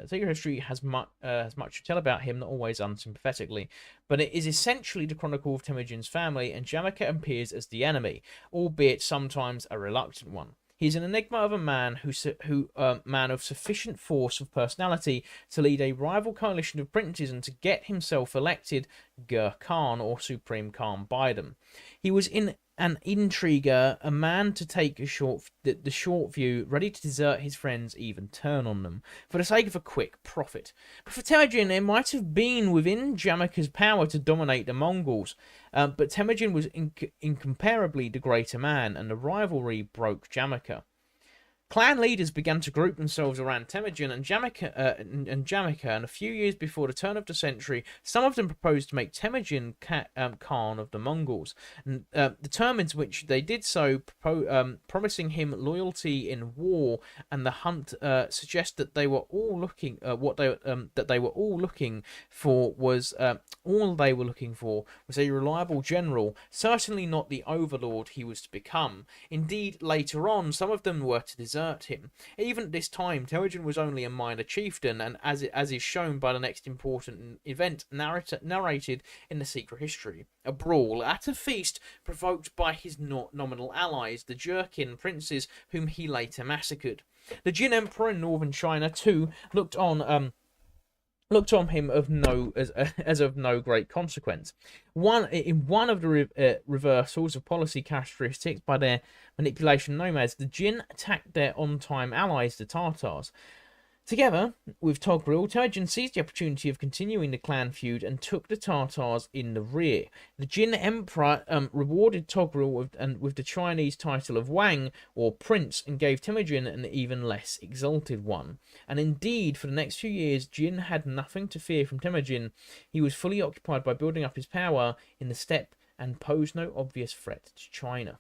Sacred history has much to tell about him, not always unsympathetically, but it is essentially the chronicle of Temujin's family, and Jamaica appears as the enemy, albeit sometimes a reluctant one. He is an enigma of a man man of sufficient force of personality to lead a rival coalition of princes and to get himself elected Gur Khan, or Supreme Khan, by them. He was an intriguer, a man to take the short view, ready to desert his friends, even turn on them, for the sake of a quick profit. But for Temujin, it might have been within Jamaica's power to dominate the Mongols, but Temujin was incomparably the greater man, and the rivalry broke Jamaica. Clan leaders began to group themselves around Temujin and Jamaica, and a few years before the turn of the century, some of them proposed to make Temujin Khan of the Mongols. And, the term in which they did so, promising him loyalty in war and the hunt, suggest that they were all looking for was a reliable general, certainly not the overlord he was to become. Indeed, later on, some of them were to desert him. Even at this time, Temujin was only a minor chieftain, and as is shown by the next important event narrated in the secret history, a brawl at a feast provoked by his nominal allies, the Jurchen princes, whom he later massacred. The Jin Emperor in northern China too looked on him as of no great consequence. One of the reversals of policy characteristics by their manipulation nomads, the Jin attacked their on-time allies, the Tartars. Together with Togrul, Temujin seized the opportunity of continuing the clan feud and took the Tartars in the rear. The Jin Emperor rewarded Togrul with the Chinese title of Wang, or Prince, and gave Temujin an even less exalted one. And indeed, for the next few years, Jin had nothing to fear from Temujin. He was fully occupied by building up his power in the steppe and posed no obvious threat to China.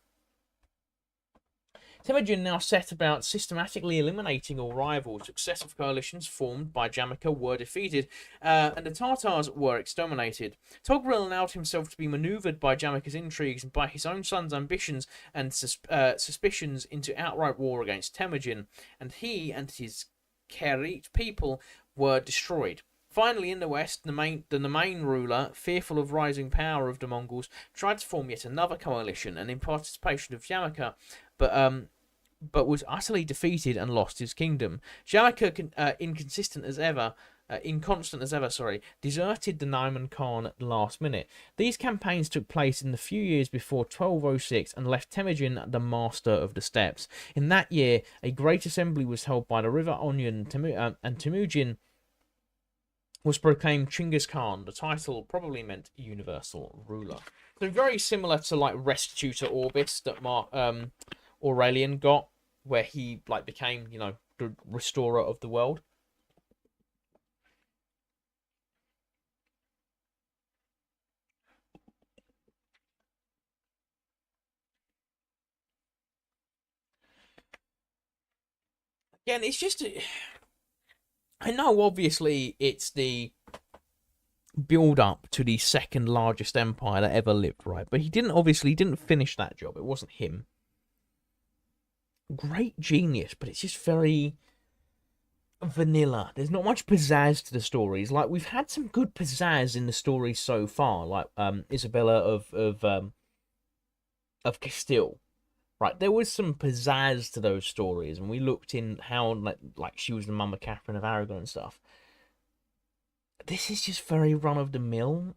Temujin now set about systematically eliminating all rivals. Successive coalitions formed by Jamaica were defeated, and the Tartars were exterminated. Togrul allowed himself to be manoeuvred by Jamaica's intrigues and by his own son's ambitions and suspicions into outright war against Temujin, and he and his Kerit people were destroyed. Finally, in the west, the main ruler, fearful of rising power of the Mongols, tried to form yet another coalition, and in participation of Jamaica, but was utterly defeated and lost his kingdom. Jamaica, inconstant as ever, deserted the Naiman Khan at the last minute. These campaigns took place in the few years before 1206 and left Temujin the master of the steppes. In that year, a great assembly was held by the river Onion, and Temujin was proclaimed Chinggis Khan. The title probably meant universal ruler. So very similar to like Restitutor Orbis that Aurelian got, where he became, the restorer of the world. Again, it's just... I know, obviously, it's the build up to the second largest empire that ever lived, right? But he didn't finish that job. It wasn't him. Great genius, but it's just very vanilla. There's not much pizzazz to the stories. Like, we've had some good pizzazz in the stories so far, like Isabella of Castile. Right, there was some pizzazz to those stories, and we looked in how like she was the mum of Catherine of Aragon and stuff. This is just very run of the mill.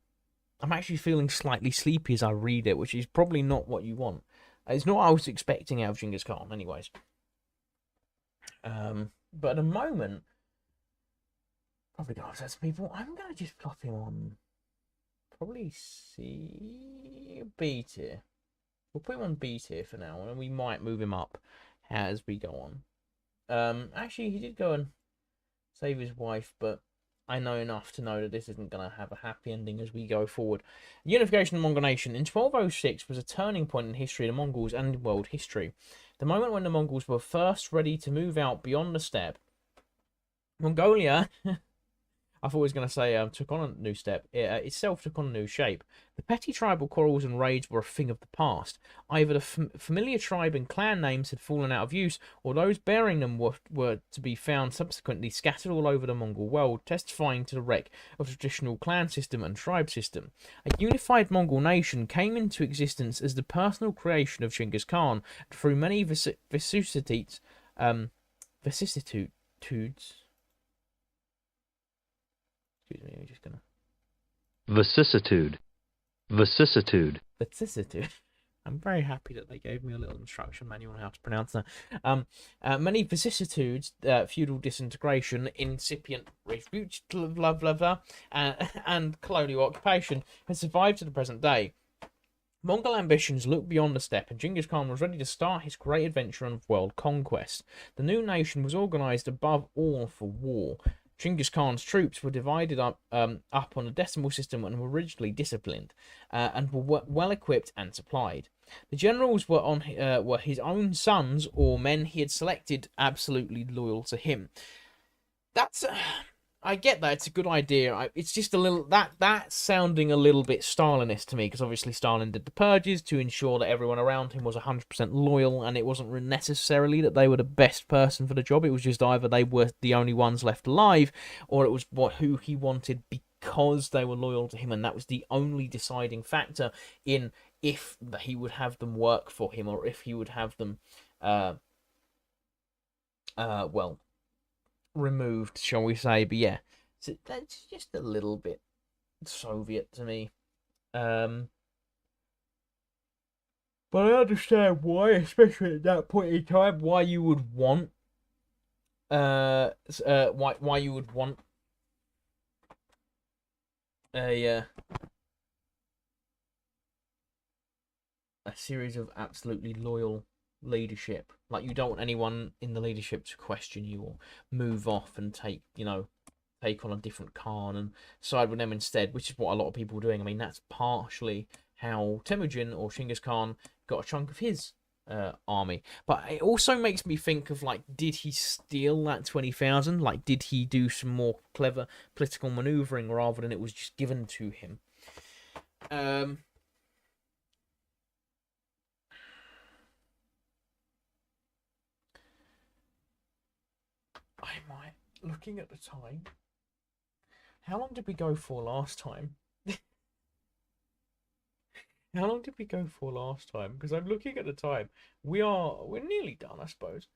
I'm actually feeling slightly sleepy as I read it, which is probably not what you want. It's not what I was expecting out of Genghis Khan, anyways. But at the moment, probably gonna upset some people. I'm gonna just plop him on probably B tier. We'll put him on B tier for now, and we might move him up as we go on. Actually, he did go and save his wife, but I know enough to know that this isn't going to have a happy ending as we go forward. Unification of the Mongol nation in 1206 was a turning point in history of the Mongols and world history. The moment when the Mongols were first ready to move out beyond the steppe. Mongolia... I thought I was going to say took on a new step. It itself took on a new shape. The petty tribal quarrels and raids were a thing of the past. Either the familiar tribe and clan names had fallen out of use, or those bearing them were to be found subsequently scattered all over the Mongol world, testifying to the wreck of the traditional clan system and tribe system. A unified Mongol nation came into existence as the personal creation of Genghis Khan through many vicissitudes. Excuse me, I'm just gonna... Vicissitude. Vicissitude. I'm very happy that they gave me a little instruction manual on how to pronounce that. Many vicissitudes, feudal disintegration, incipient refuge, blah, blah, blah, and colonial occupation has survived to the present day. Mongol ambitions looked beyond the steppe, and Genghis Khan was ready to start his great adventure of world conquest. The new nation was organised above all for war. Genghis Khan's troops were divided up on a decimal system and were rigidly disciplined, and were well equipped and supplied. The generals were his own sons or men he had selected, absolutely loyal to him. That's I get that, it's a good idea. It's just a little that's sounding a little bit Stalinist to me, because obviously Stalin did the purges to ensure that everyone around him was 100% loyal, and it wasn't necessarily that they were the best person for the job. It was just either they were the only ones left alive, or it was who he wanted because they were loyal to him, and that was the only deciding factor in if he would have them work for him, or if he would have them well, removed, shall we say. But yeah, so that's just a little bit Soviet to me. But I understand why, especially at that point in time, why you would want why you would want a series of absolutely loyal leadership. Like, you don't want anyone in the leadership to question you or move off and take on a different Khan and side with them instead, which is what a lot of people are doing. I mean, that's partially how Temujin or Genghis Khan got a chunk of his army. But it also makes me think of, like, did he steal that 20,000? Like, did he do some more clever political maneuvering rather than it was just given to him? I might, looking at the time, how long did we go for last time? How long did we go for last time? Because I'm looking at the time. We're nearly done, I suppose.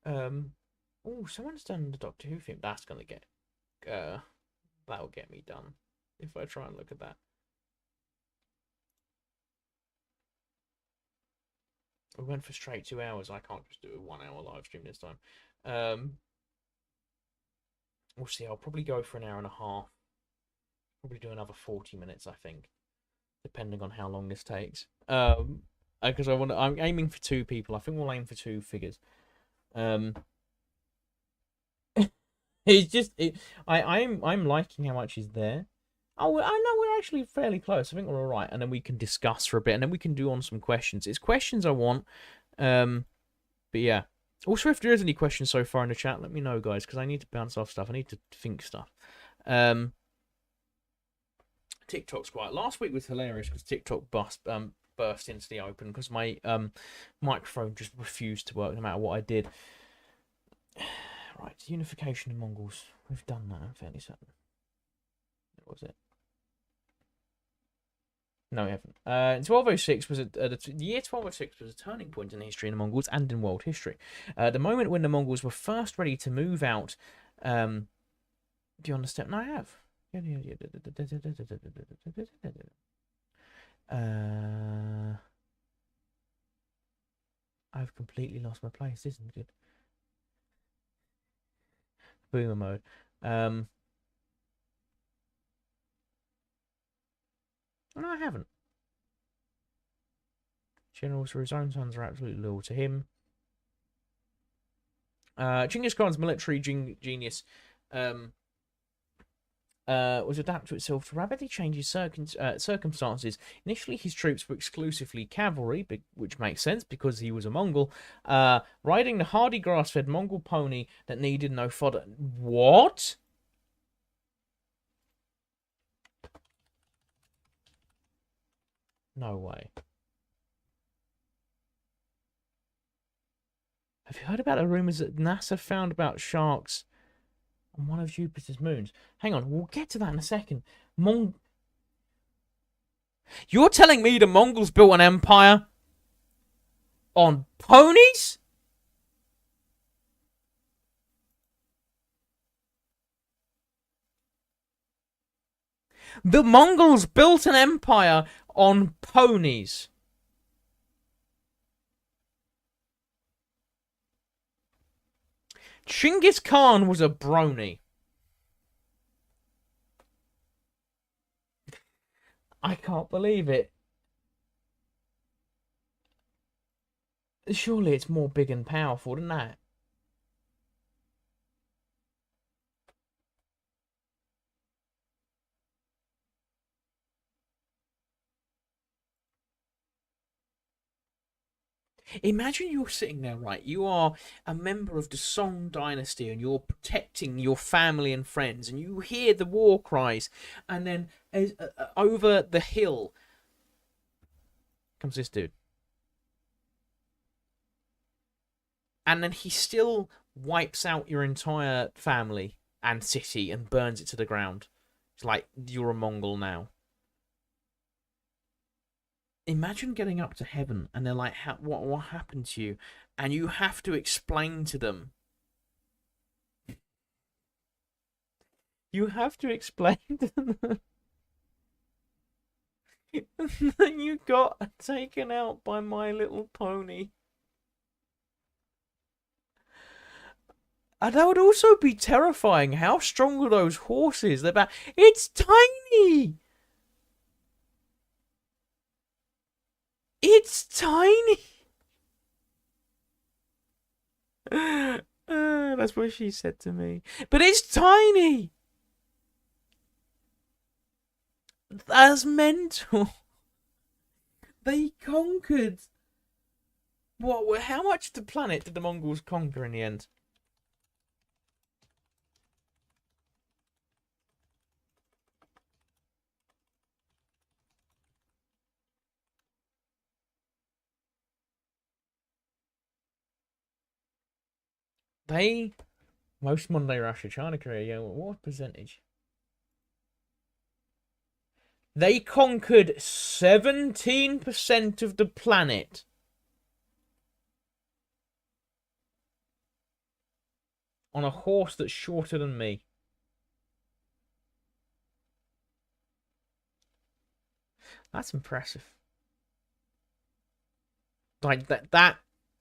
Oh, someone's done the Doctor Who thing. That's gonna get that'll get me done if I try and look at that. We went for straight 2 hours. I can't just do a 1 hour live stream this time. We'll see. I'll probably go for an hour and a half. Probably do another 40 minutes, I think, depending on how long this takes. Because I'm aiming for 2 people. I think we'll aim for 2 figures. It's just I'm liking how much is there. Oh, I know we're actually fairly close. I think we're all right, and then we can discuss for a bit, and then we can do on some questions. It's questions I want. But yeah, Also, if there is any questions so far in the chat, let me know, guys, because I need to bounce off stuff. I need to think stuff. TikTok's quiet. Last week was hilarious because TikTok burst into the open because my microphone just refused to work no matter what I did. Right, unification of Mongols. We've done that, I'm fairly certain. What was it? No, we haven't. In 1206 was the year 1206 was a turning point in the history of the Mongols and in world history. The moment when the Mongols were first ready to move out. Do you understand? No, I have. I've completely lost my place. This isn't good. Boomer mode. No, I haven't. Generals for his own sons are absolutely loyal to him. Genghis Khan's military genius was adapted to itself to rapidly change his circumstances. Initially, his troops were exclusively cavalry, which makes sense because he was a Mongol, riding the hardy grass-fed Mongol pony that needed no fodder. What? No way. Have you heard about the rumors that NASA found about sharks on one of Jupiter's moons? Hang on, we'll get to that in a second. You're telling me the Mongols built an empire on ponies? The Mongols built an empire on ponies. Genghis Khan was a brony. I can't believe it. Surely it's more big and powerful than that. Imagine you're sitting there, right? You are a member of the Song dynasty and you're protecting your family and friends, and you hear the war cries, and then over the hill comes this dude. And then he still wipes out your entire family and city and burns it to the ground. It's like, you're a Mongol now. Imagine getting up to heaven and they're like, what happened to you? And you have to explain to them. You have to explain to them that you got taken out by My Little Pony. And that would also be terrifying. How strong are those horses? They're about... It's tiny! It's tiny! That's what she said to me. But it's tiny! That's mental. They conquered... What? How much of the planet did the Mongols conquer in the end? Most modern day Russia, China, Korea, yeah, what percentage? They conquered 17% of the planet. On a horse that's shorter than me. That's impressive. Like, that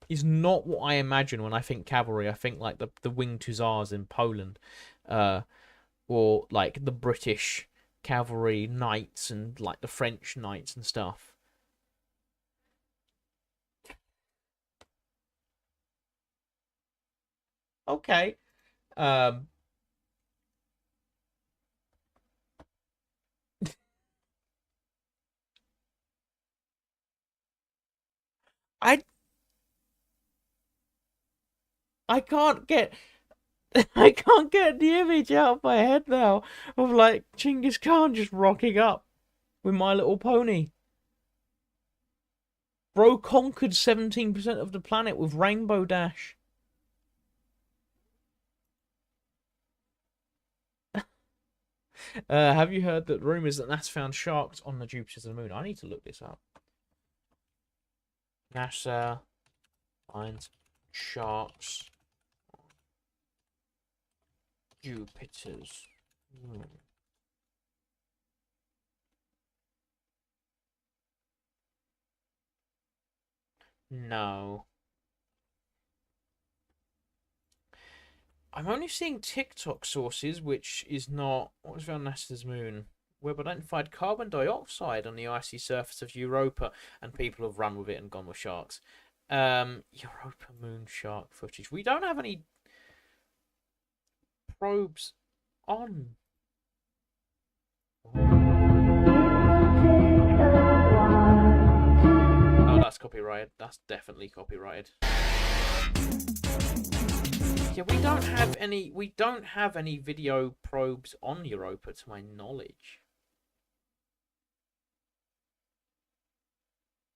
is not what I imagine when I think cavalry. I think like the winged hussars in Poland, or like the British cavalry knights and like the French knights and stuff. Okay. I I can't get I can't get the image out of my head now of like Genghis Khan just rocking up with My Little Pony. Bro conquered 17% of the planet with Rainbow Dash. Have you heard that rumors that NASA found sharks on the Jupiter and the Moon? I need to look this up. NASA finds sharks on Jupiter's moon. No. I'm only seeing TikTok sources, which is not what was found on NASA's moon. Web identified carbon dioxide on the icy surface of Europa, and people have run with it and gone with sharks. Europa moon shark footage. We don't have any probes on. Oh, that's copyrighted. That's definitely copyrighted. Yeah, we don't have any. We don't have any video probes on Europa, to my knowledge.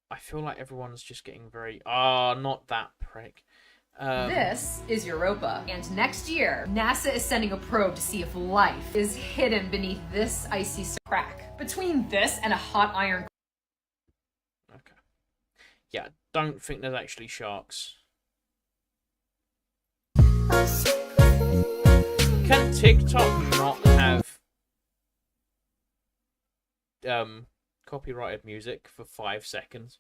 I feel like everyone's just getting very. Not that prick. This is Europa, and next year, NASA is sending a probe to see if life is hidden beneath this icy crack. Between this and a hot iron. Okay. Yeah, don't think there's actually sharks. Can TikTok not have copyrighted music for 5 seconds?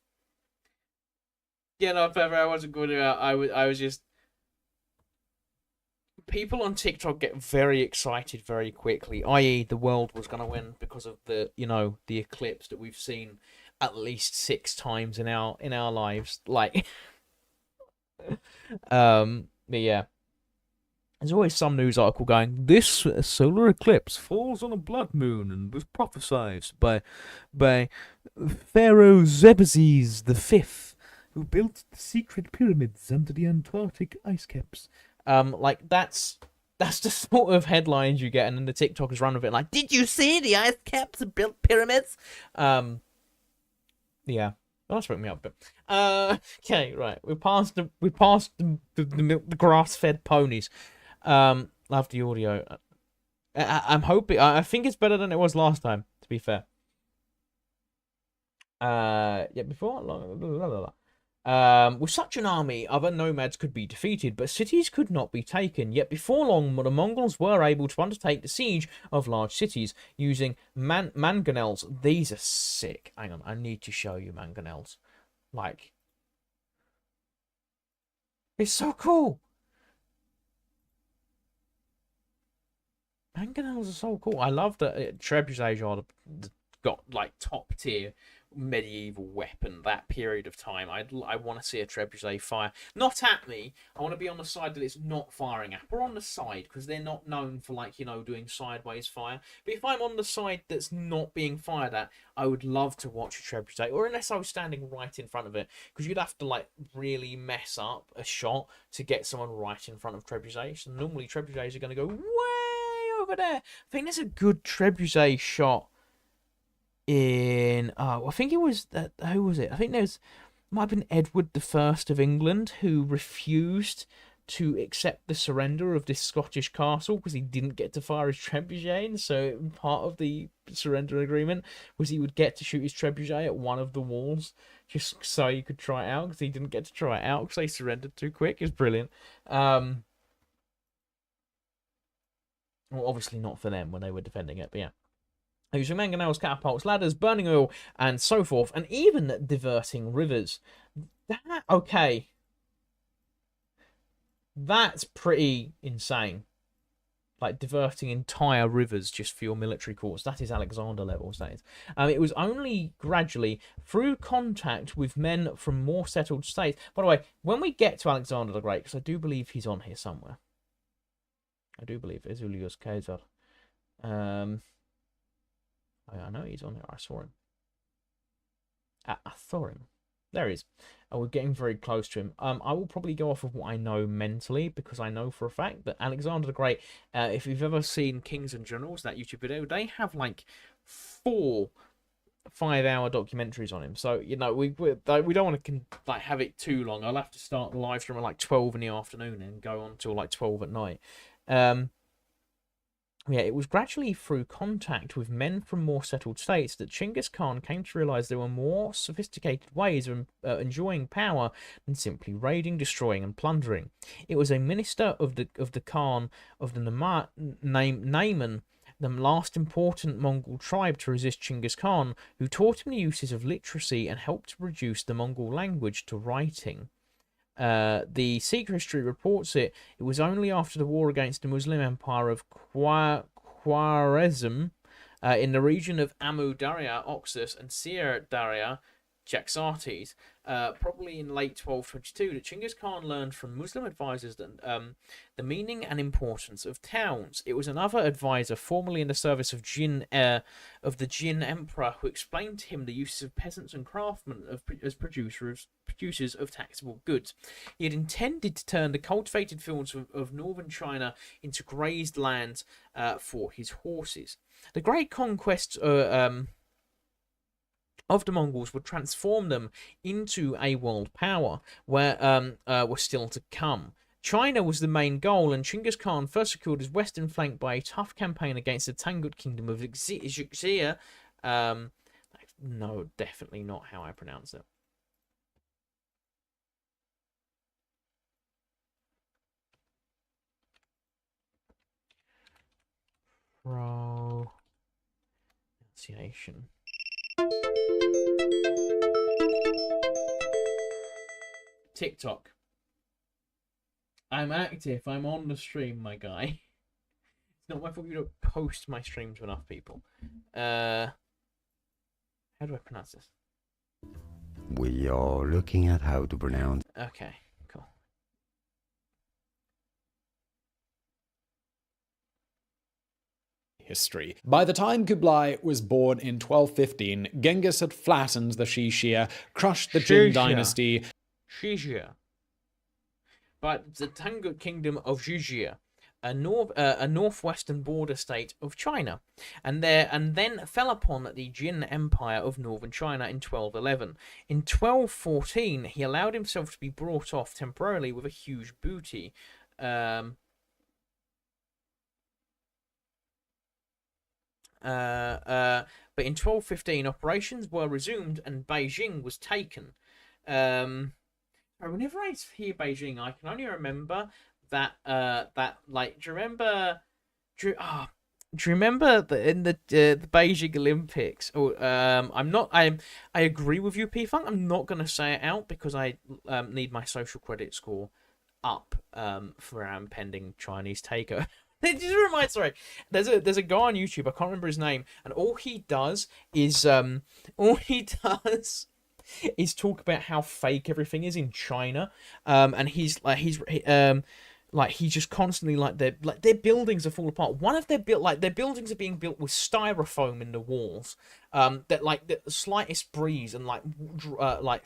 Yeah, no, I wasn't going to. I was just. People on TikTok get very excited very quickly. I.e., the world was going to win because of the the eclipse that we've seen at least 6 times in our lives. Like, but yeah. There's always some news article going, this solar eclipse falls on a blood moon and was prophesied by Pharaoh Zebazes V, who built the secret pyramids under the Antarctic ice caps. Like that's the sort of headlines you get, and then the TikTokers run with it like, did you see the ice caps built pyramids? Yeah. Well, that's woke me up a bit. Okay, right. We passed the grass-fed ponies. Love the audio. I'm hoping. I think it's better than it was last time. To be fair. Yeah. Before. With such an army, other nomads could be defeated, but cities could not be taken. Yet before long, the Mongols were able to undertake the siege of large cities using mangonels. These are sick. Hang on, I need to show you mangonels. Like, it's so cool. Mangonels are so cool. I love that trebuchets are got like top tier medieval weapon. That period of time, I want to see a trebuchet fire, not at me. I want to be on the side that it's not firing at, or on the side, because they're not known for like doing sideways fire. But if I'm on the side that's not being fired at, I would love to watch a trebuchet, or unless I was standing right in front of it, because you'd have to like really mess up a shot to get someone right in front of trebuchets. And normally trebuchets are going to go way over there. I think there's a good trebuchet shot in I think it was who was it? I think might have been Edward I of England, who refused to accept the surrender of this Scottish castle because he didn't get to fire his trebuchet. And so part of the surrender agreement was he would get to shoot his trebuchet at one of the walls just so he could try it out, because he didn't get to try it out because they surrendered too quick. It's brilliant. Well, obviously not for them when they were defending it, but yeah. Using mangonels, catapults, ladders, burning oil, and so forth, and even diverting rivers. Okay. That's pretty insane. Like, diverting entire rivers just for your military cause. That is Alexander levels, that is. It was only gradually, through contact with men from more settled states. By the way, when we get to Alexander the Great, because I do believe he's on here somewhere. I do believe it's Julius Caesar. I know he's on here. I saw him. I saw him. There he is. We're getting very close to him. I will probably go off of what I know mentally, because I know for a fact that Alexander the Great, if you've ever seen Kings and Generals, that YouTube video, they have like 4 5-hour documentaries on him. So, you know, we don't want to like have it too long. I'll have to start the live stream at like 12 in the afternoon and go on till like 12 at night. Yeah, it was gradually through contact with men from more settled states that Chinggis Khan came to realize there were more sophisticated ways of enjoying power than simply raiding, destroying, and plundering. It was a minister of the Khan of the Nayman, the last important Mongol tribe to resist Chinggis Khan, who taught him the uses of literacy and helped to reduce the Mongol language to writing. The Sikh history reports it was only after the war against the Muslim Empire of Khwarezm in the region of Amu Darya, Oxus, and Sir Darya, Jaxartes, probably in late 1222, that Chinggis Khan learned from Muslim advisors that the meaning and importance of towns. It was another advisor, formerly in the service of the Jin Emperor, who explained to him the uses of peasants and craftsmen as producers of taxable goods. He had intended to turn the cultivated fields of northern China into grazed lands for his horses. The great conquests of the Mongols would transform them into a world power, were still to come. China was the main goal, and Chinggis Khan first secured his western flank by a tough campaign against the Tangut kingdom of Xia. No, definitely not how I pronounce it. Pronunciation. TikTok. I'm active. I'm on the stream, my guy. It's not my fault you don't post my stream to enough people. How do I pronounce this? We are looking at how to pronounce. Okay, cool. History. By the time Kublai was born in 1215, Genghis had flattened the Xixia, crushed the Jin dynasty. Xixia. But the Tangut kingdom of Xixia, a northwestern border state of China, and then fell upon the Jin Empire of northern China in 1211. In 1214, he allowed himself to be brought off temporarily with a huge booty. But in 1215, operations were resumed and Beijing was taken. Whenever I hear Beijing, I can only remember that like, do you remember in the Beijing Olympics? Or I agree with you, P-Funk. I'm not gonna say it out because I need my social credit score up for our impending Chinese takeover. It just reminds, sorry, there's a guy on YouTube, I can't remember his name, and all he does is talk about how fake everything is in China, and he's just constantly their buildings are falling apart. One of their buildings are being built with styrofoam in the walls, that like the slightest breeze and like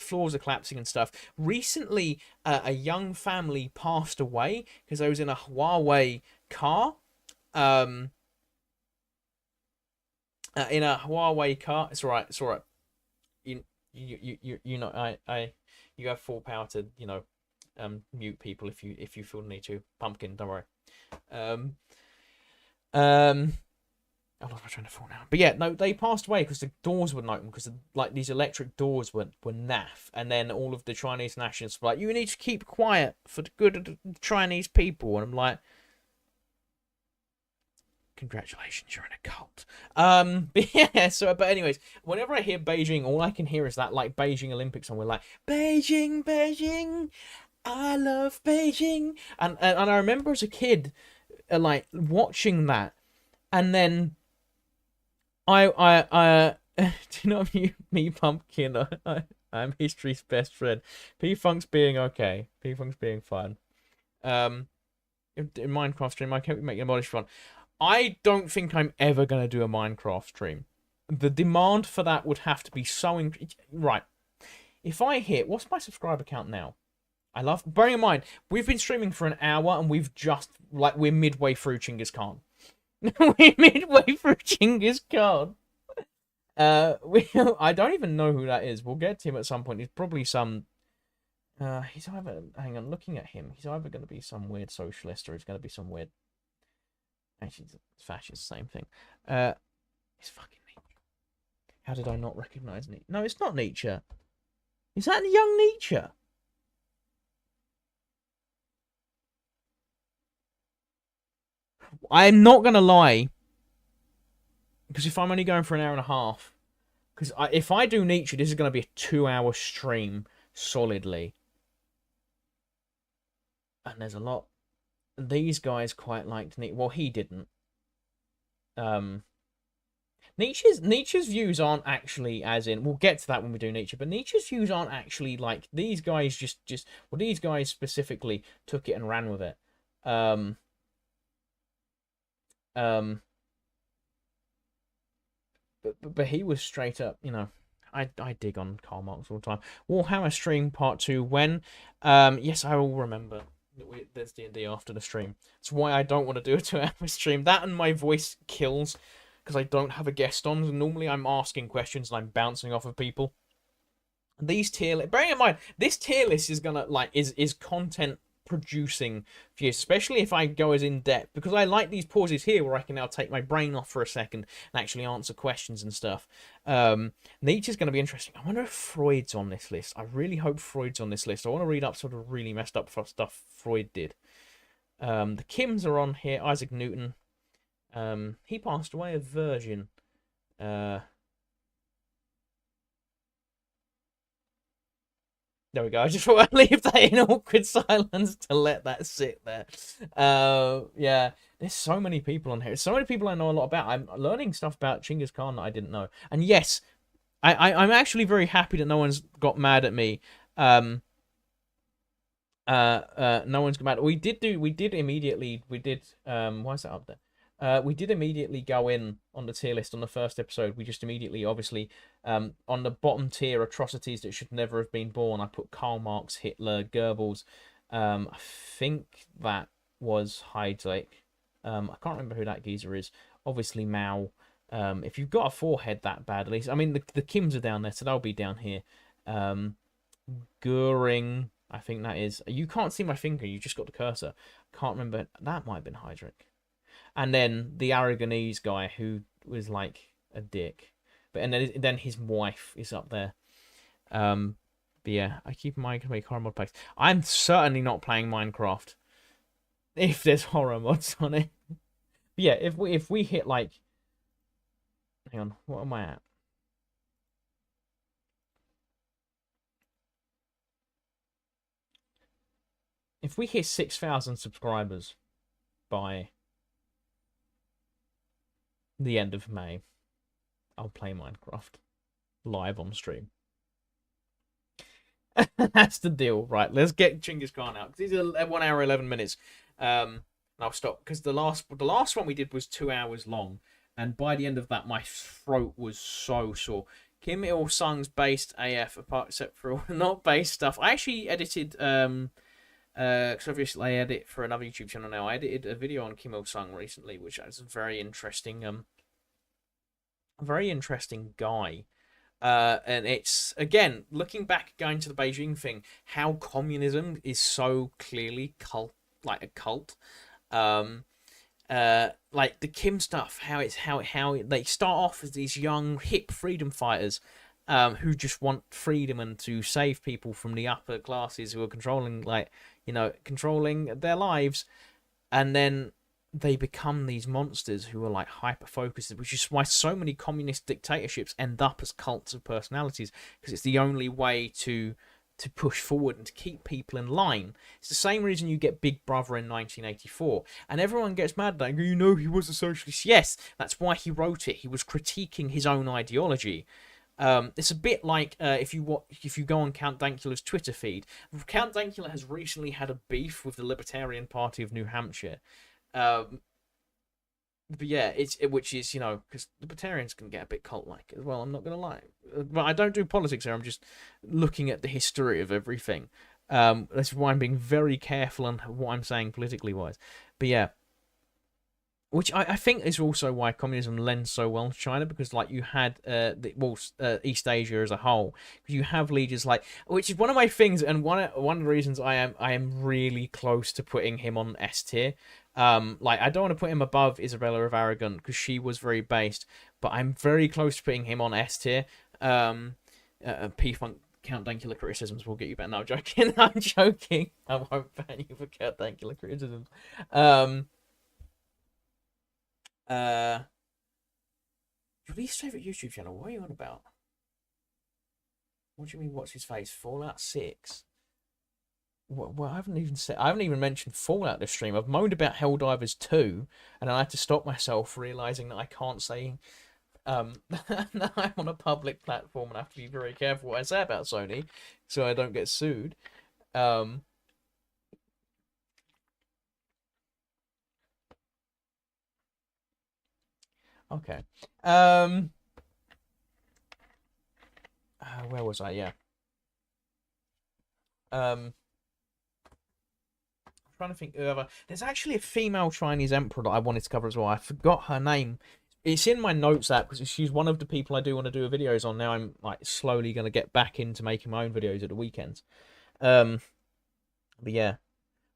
floors are collapsing and stuff. Recently, a young family passed away because they was in a Huawei car, in a Huawei car. It's all right. You know, you have full power to, you know, mute people if you feel the need to. Pumpkin, don't worry. I lost my train of thought now. But yeah, no, they passed away because the doors wouldn't open because like these electric doors were naff, and then all of the Chinese nationalists were like, "You need to keep quiet for the good of the Chinese people," and I'm like, congratulations, you're in a cult. But yeah, but anyways, whenever I hear Beijing, all I can hear is that like Beijing Olympics song. We're like, Beijing, Beijing, I love Beijing, and I remember as a kid, like watching that, and then I do you know me Pumpkin? I'm history's best friend. P-Funk's being okay. P-Funk's being fun. In Minecraft stream, I can't be making a body fun. I don't think I'm ever going to do a Minecraft stream. The demand for that would have to be so... Right. if I hit, what's my subscriber count now? Bearing in mind, we've been streaming for an hour and we've just, like, we're midway through Genghis Khan. We're midway through Genghis Khan. I don't even know who that is. We'll get to him at some point. He's probably some, he's either, hang on, looking at him, he's either going to be some weird socialist or he's going to be some weird, actually, fascist, same thing. It's fucking Nietzsche. How did I not recognize Nietzsche? No, it's not Nietzsche. Is that young Nietzsche? I'm not going to lie, because if I'm only going for an hour and a half, because if I do Nietzsche, this is going to be a 2-hour stream, solidly. And there's a lot. These guys quite liked Nietzsche. Well, he didn't. Nietzsche's views aren't actually as in... We'll get to that when we do Nietzsche, but Nietzsche's views aren't actually like... These guys well, these guys specifically took it and ran with it. But he was straight up, you know. I dig on Karl Marx all the time. Warhammer stream part 2 when? Yes, I will remember. There's D&D after the stream. That's why I don't want to do a 2-hour stream. That and my voice kills because I don't have a guest on. And normally I'm asking questions and I'm bouncing off of people. These tier lists, bearing in mind, this tier list is gonna is content producing for you, especially if I go as in depth, because I like these pauses here where I can now take my brain off for a second and actually answer questions and stuff. Nietzsche's going to be interesting. I wonder if Freud's on this list. I really hope Freud's on this list. I want to read up sort of really messed up stuff Freud did. The Kims are on here. Isaac Newton. He passed away a virgin. There we go. I just thought I'd leave that in awkward silence to let that sit there. Yeah, there's so many people on here. So many people I know a lot about. I'm learning stuff about Genghis Khan that I didn't know. And yes, I'm actually very happy that no one's got mad at me. No one's got mad. We did immediately. Why is that up there? We did immediately go in on the tier list on the first episode. We just immediately, obviously, on the bottom tier, atrocities that should never have been born, I put Karl Marx, Hitler, Goebbels. I think that was Heydrich. I can't remember who that geezer is. Obviously, Mao. If you've got a forehead that bad, at least. I mean, the Kims are down there, so they'll be down here. Goering, I think that is. You can't see my finger, you just got the cursor. Can't remember. That might have been Heydrich. And then the Aragonese guy who was like a dick. And then his wife is up there. But yeah, I keep in mind to make horror mod packs. I'm certainly not playing Minecraft if there's horror mods on it. But yeah, if we hit like, hang on, what am I at? If we hit 6,000 subscribers by the end of May, I'll play Minecraft live on stream. That's the deal, right? Let's get Genghis Khan out because he's 1 hour 11 minutes. And I'll stop because the last one we did was 2 hours long, and by the end of that, my throat was so sore. Kim Il Sung's based AF, apart except for all not based stuff. I actually edited because obviously I edit for another YouTube channel now. I edited a video on Kim Il Sung recently, which is a very interesting guy. And it's, again, looking back, going to the Beijing thing, how communism is so clearly a cult. Like the Kim stuff, how they start off as these young hip freedom fighters who just want freedom and to save people from the upper classes who are controlling their lives, and then they become these monsters who are like hyper focused, which is why so many communist dictatorships end up as cults of personalities, because it's the only way to push forward and to keep people in line. It's the same reason you get Big Brother in 1984, and everyone gets mad at that. You know, he was a socialist. Yes, that's why he wrote it. He was critiquing his own ideology. It's a bit like if you go on Count Dankula's Twitter feed. Count Dankula has recently had a beef with the Libertarian Party of New Hampshire. but yeah, which is, you know, because libertarians can get a bit cult-like as well. I'm not gonna lie, but I don't do politics here. I'm just looking at the history of everything. That's why I'm being very careful on what I'm saying politically wise. But yeah, which I think is also why communism lends so well to China, because like you had East Asia as a whole, you have leaders like, which is one of my things, and one of the reasons I am really close to putting him on S tier. Like I don't want to put him above Isabella of Aragon because she was very based, but I'm very close to putting him on S tier. P Funk Count Dankula criticisms will get you back. No, I'm joking. I'm joking. I won't ban you for Count Dankula criticisms. Your least favorite YouTube channel? What are you on about? What do you mean? What's his face? Fallout 6. Well, I haven't even mentioned Fallout this stream. I've moaned about Helldivers 2, and I had to stop myself, realizing that I can't say that I'm on a public platform and I have to be very careful what I say about Sony, so I don't get sued. Okay. Where was I? Yeah. I'm trying to think of other. There's actually a female Chinese emperor that I wanted to cover as well. I forgot her name. It's in my notes app because she's one of the people I do want to do videos on. Now I'm like slowly going to get back into making my own videos at the weekends. But yeah.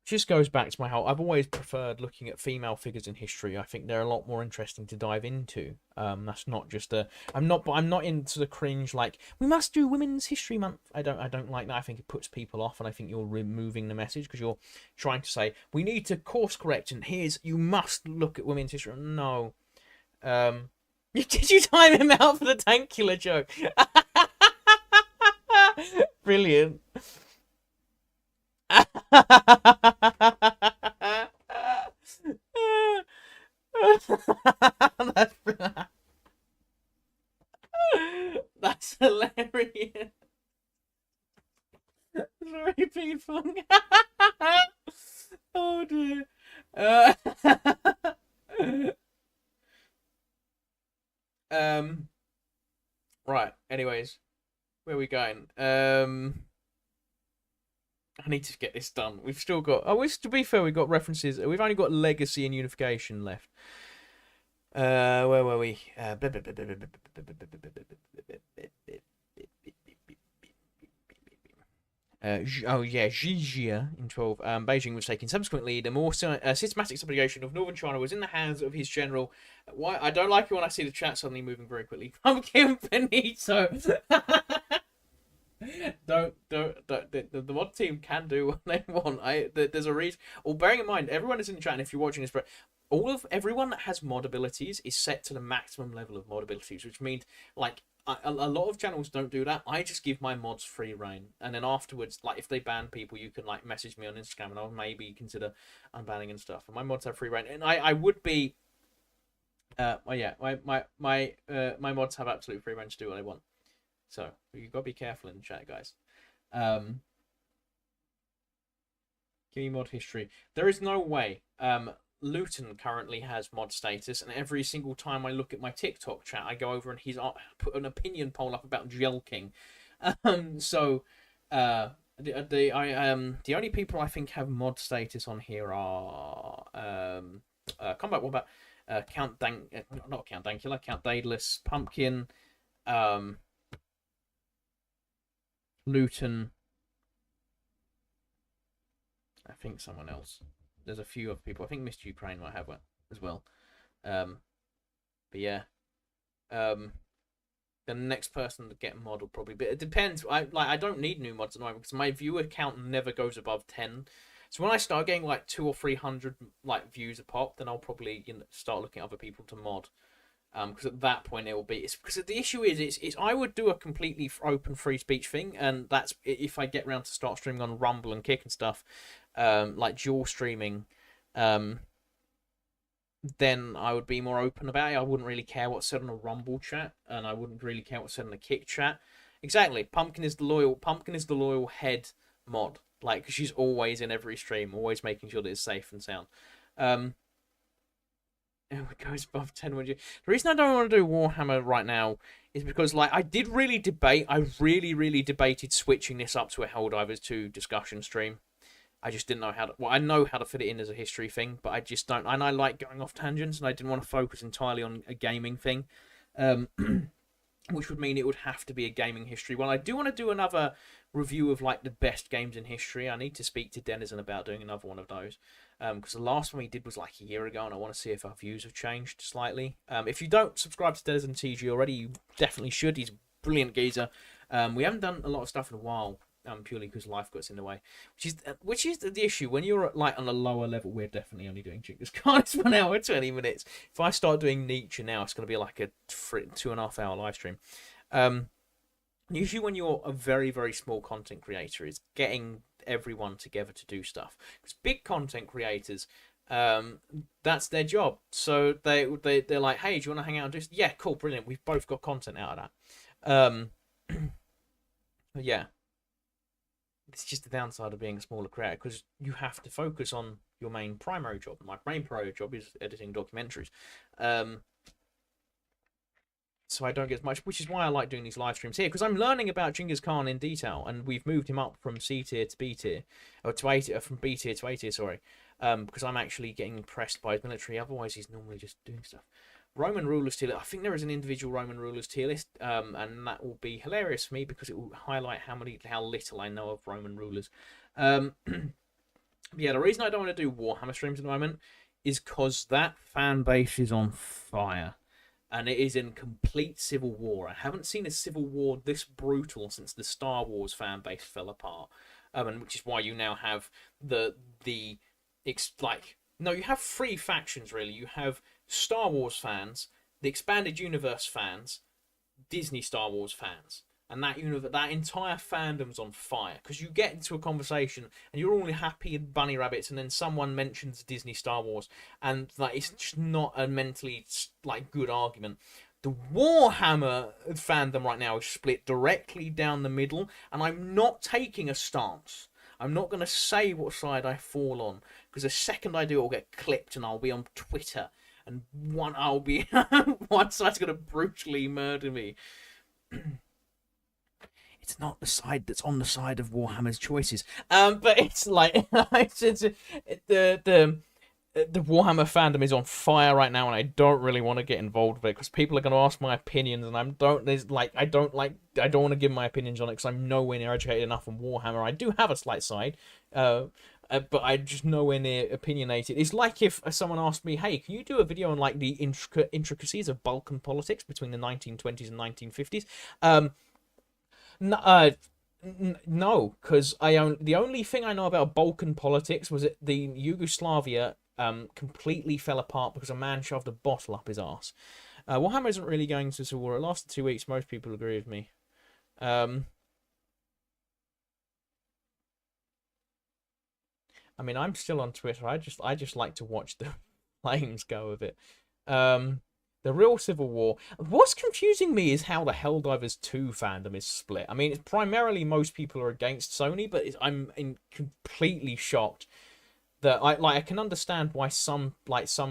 Just goes back to my whole. I've always preferred looking at female figures in history. I think they're a lot more interesting to dive into. That's not just a. I'm not into the cringe like we must do Women's History Month. I don't like that. I think it puts people off, and I think you're removing the message because you're trying to say we need to course correct, and you must look at women's history. No. Did you time him out for the Dankula joke? Brilliant. That's hilarious. Very painful. Oh dear. Right. Anyways, where are we going? I need to get this done. We've still got. Oh, to be fair, we've got references. We've only got legacy and unification left. Where were we? Oh yeah, Jijia in 12. Beijing was taken. Subsequently, the more systematic subjugation of northern China was in the hands of his general. Why I don't like it when I see the chat suddenly moving very quickly. Pumpkin Benito. Don't. The mod team can do what they want. There's a reason. Well, bearing in mind, everyone is in the chat, and if you're watching this, but everyone that has mod abilities is set to the maximum level of mod abilities, which means like a lot of channels don't do that. I just give my mods free reign, and then afterwards, like if they ban people, you can like message me on Instagram, and I'll maybe consider unbanning and stuff. And my mods have free reign, and I would be. Well, yeah, my mods have absolute free reign to do what they want. So you've got to be careful in the chat, guys. Give me mod history. There is no way. Luton currently has mod status, and every single time I look at my TikTok chat, I go over and he's put an opinion poll up about Jelking. The only people I think have mod status on here are Combat Wombat, not Count Dankula, Count Daedalus, Pumpkin, Luton. I think someone else. There's a few other people. I think Mr. Ukraine might have one as well. But yeah. The next person to get a mod will probably be. It depends. I don't need new mods at the moment because my viewer count never goes above 10. So when I start getting like 200 or 300 like views a pop, then I'll probably start looking at other people to mod. Because at that point it will be. Because the issue is, it's I would do a completely open free speech thing, and that's if I get around to start streaming on Rumble and Kick and stuff, like dual streaming, then I would be more open about it. I wouldn't really care what's said on a Rumble chat, and I wouldn't really care what's said on a Kick chat. Exactly, Pumpkin is the loyal head mod, like because she's always in every stream, always making sure that it's safe and sound. it goes above 10 would you? The reason I don't want to do Warhammer right now is because, like, I did really debate. I really debated switching this up to a Helldivers 2 discussion stream. I just didn't know how to... Well, I know how to fit it in as a history thing, but I just don't... And I like going off tangents, and I didn't want to focus entirely on a gaming thing. Which would mean it would have to be a gaming history one. I do want to do another review of, like, the best games in history. I need to speak to Denizen about doing another one of those. Because the last one we did was, like, a year ago, and I want to see if our views have changed slightly. If you don't subscribe to Denizen TG already, you definitely should. He's a brilliant geezer. We haven't done a lot of stuff in a while. Purely because life gets in the way, which is the issue when you're like on a lower level. We're definitely only doing Genghis Khan. It's 1 hour 20 minutes. If I start doing Nietzsche now, it's going to be like a 2.5 hour live stream. Usually when you're a very small content creator, is getting everyone together to do stuff, because big content creators, that's their job. So they're like, hey, do you want to hang out and do this? Yeah, cool, brilliant, we've both got content out of that. Yeah, it's just the downside of being a smaller creator, because you have to focus on your main primary job. My main primary job is editing documentaries. So I don't get as much, which is why I like doing these live streams here, because I'm learning about Genghis Khan in detail, and we've moved him up from C tier to B tier, or to A tier, from B tier to A tier, sorry, because I'm actually getting impressed by his military. Otherwise, he's normally just doing stuff. Roman rulers tier list. I think there is an individual Roman rulers tier list, and that will be hilarious for me because it will highlight how little I know of Roman rulers. Yeah, the reason I don't want to do Warhammer streams at the moment is because that fan base is on fire, and it is in complete civil war. I haven't seen a civil war this brutal since the Star Wars fan base fell apart, and which is why you now have you have 3 factions really. You have Star Wars fans, the expanded universe fans, Disney Star Wars fans, and that entire fandom's on fire, because you get into a conversation and you're all happy and bunny rabbits, and then someone mentions Disney Star Wars, and like it's just not a mentally like good argument. The Warhammer fandom right now is split directly down the middle, and I'm not taking a stance. I'm not going to say what side I fall on, because the second I do, I'll get clipped and I'll be on Twitter. And one side's going to brutally murder me. It's not the side that's on the side of Warhammer's choices. But it's like the Warhammer fandom is on fire right now, and I don't really want to get involved with it because people are going to ask my opinions, and I don't want to give my opinions on it because I'm nowhere near educated enough on Warhammer. I do have a slight side. But I'm just nowhere near opinionated. It's like if someone asked me, hey, can you do a video on like the intricacies of Balkan politics between the 1920s and 1950s? No, because the only thing I know about Balkan politics was that the Yugoslavia completely fell apart because a man shoved a bottle up his arse. Warhammer isn't really going to civil war. It lasted 2 weeks. Most people agree with me. I mean, I'm still on Twitter. I just like to watch the flames go of it. The real civil war. What's confusing me is how the Helldivers 2 fandom is split. I mean, it's primarily most people are against Sony, but I'm completely shocked that I can understand why some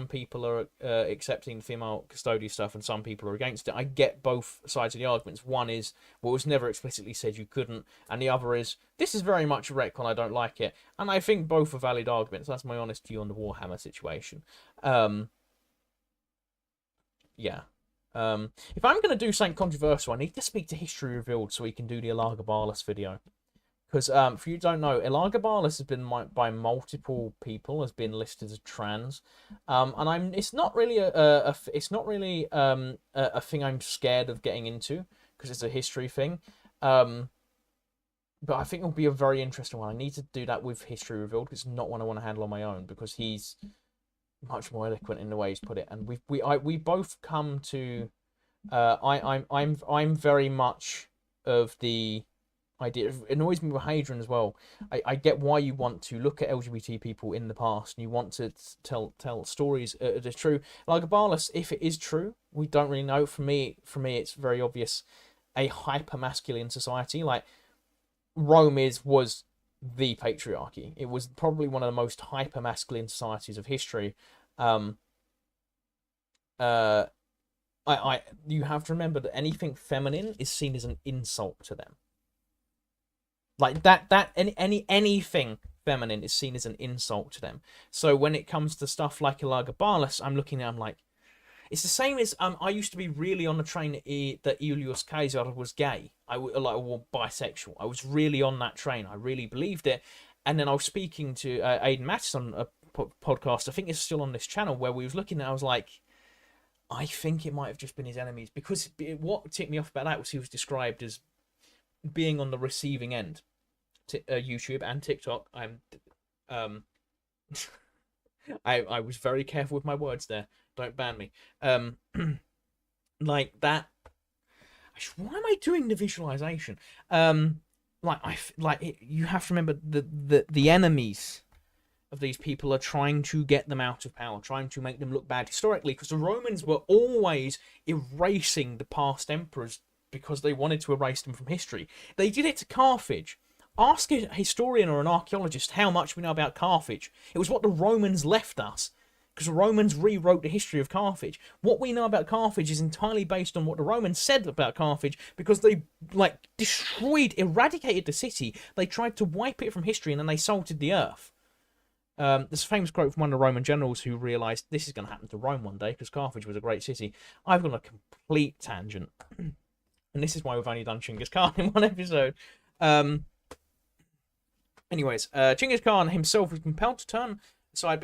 people are accepting female custody stuff and some people are against it. I get both sides of the arguments. One is, well, it was never explicitly said you couldn't, and the other is, this is very much a retcon, I don't like it. And I think both are valid arguments. That's my honest view on the Warhammer situation. Yeah. If I'm going to do something controversial, I need to speak to History Revealed so we can do the Elagabalus video. Because if you don't know, Elagabalus has been by multiple people, has been listed as trans, and it's not really a thing I'm scared of getting into because it's a history thing. But I think it'll be a very interesting one. I need to do that with History Revealed. It's not one I want to handle on my own because he's much more eloquent in the way he's put it, and we both come to. I'm very much of the idea. It annoys me with Hadrian as well. I get why you want to look at LGBT people in the past and you want to tell stories that are true. Like Elagabalus, if it is true, we don't really know. For me, it's very obvious. A hyper masculine society like Rome was the patriarchy. It was probably one of the most hyper masculine societies of history. you have to remember that anything feminine is seen as an insult to them. Like anything feminine is seen as an insult to them. So when it comes to stuff like Elagabalus, I'm looking at, I'm like, it's the same as I used to be really on the train that Julius Caesar was gay. Or bisexual. I was really on that train. I really believed it. And then I was speaking to Aiden Mattis on a podcast. I think it's still on this channel, where we was looking at. I was like, I think it might have just been his enemies, because what ticked me off about that was he was described as being on the receiving end. YouTube and TikTok. I was very careful with my words there. Don't ban me. Like that. Why am I doing the visualization? You have to remember the enemies of these people are trying to get them out of power, trying to make them look bad historically, because the Romans were always erasing the past emperors because they wanted to erase them from history. They did it to Carthage. Ask a historian or an archaeologist how much we know about Carthage. It was what the Romans left us, because the Romans rewrote the history of Carthage. What we know about Carthage is entirely based on what the Romans said about Carthage, because they eradicated the city. They tried to wipe it from history, and then they salted the earth. There's a famous quote from one of the Roman generals who realised this is going to happen to Rome one day, because Carthage was a great city. I've gone a complete tangent, and this is why we've only done Chinggis Khan in one episode. Anyways, Chinggis Khan himself was compelled to turn aside,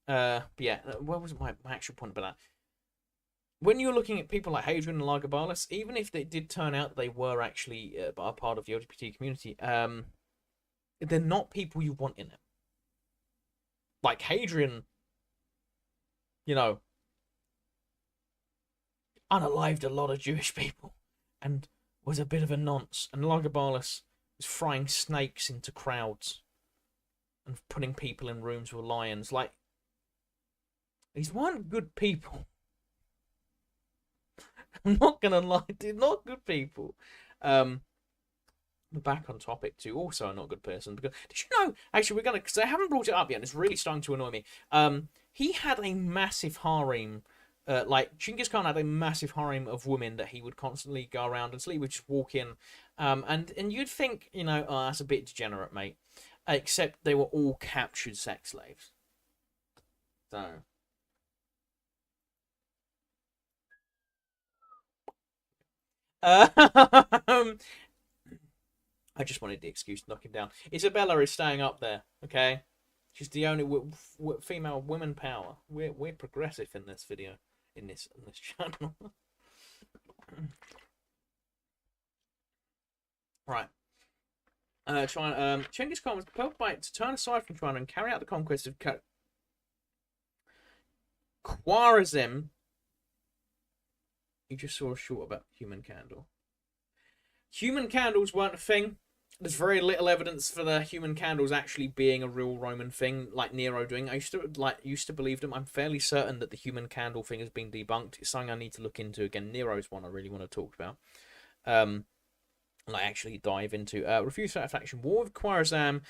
what was my actual point about that? When you're looking at people like Hadrian and Elagabalus, even if they did turn out they were actually a part of the LGBT community, they're not people you want in it. Like Hadrian, unalived a lot of Jewish people and was a bit of a nonce, and Elagabalus was frying snakes into crowds and putting people in rooms with lions. Like, these weren't good people. I'm not gonna lie, they're not good people. We're back on topic too. Also, a not good person. Because did you know? Actually, because I haven't brought it up yet. And it's really starting to annoy me. He had a massive harem. Chinggis Khan had a massive harem of women that he would constantly go around and sleep with, just walk in. And you'd think, oh, that's a bit degenerate, mate. Except they were all captured sex slaves. So. I just wanted the excuse to knock him down. Isabella is staying up there, okay? She's the only female women power. We're progressive in this video, in this channel. Right. Chinggis Khan was compelled by it to turn aside from China and carry out the conquest of Khwarezm. You just saw a short about human candle. Human candles weren't a thing. There's very little evidence for the human candles actually being a real Roman thing, like Nero doing. I used to believe them. I'm fairly certain that the human candle thing has been debunked. It's something I need to look into again. Nero's one I really want to talk about. Actually dive into. Refused satisfaction. War with Khwarezm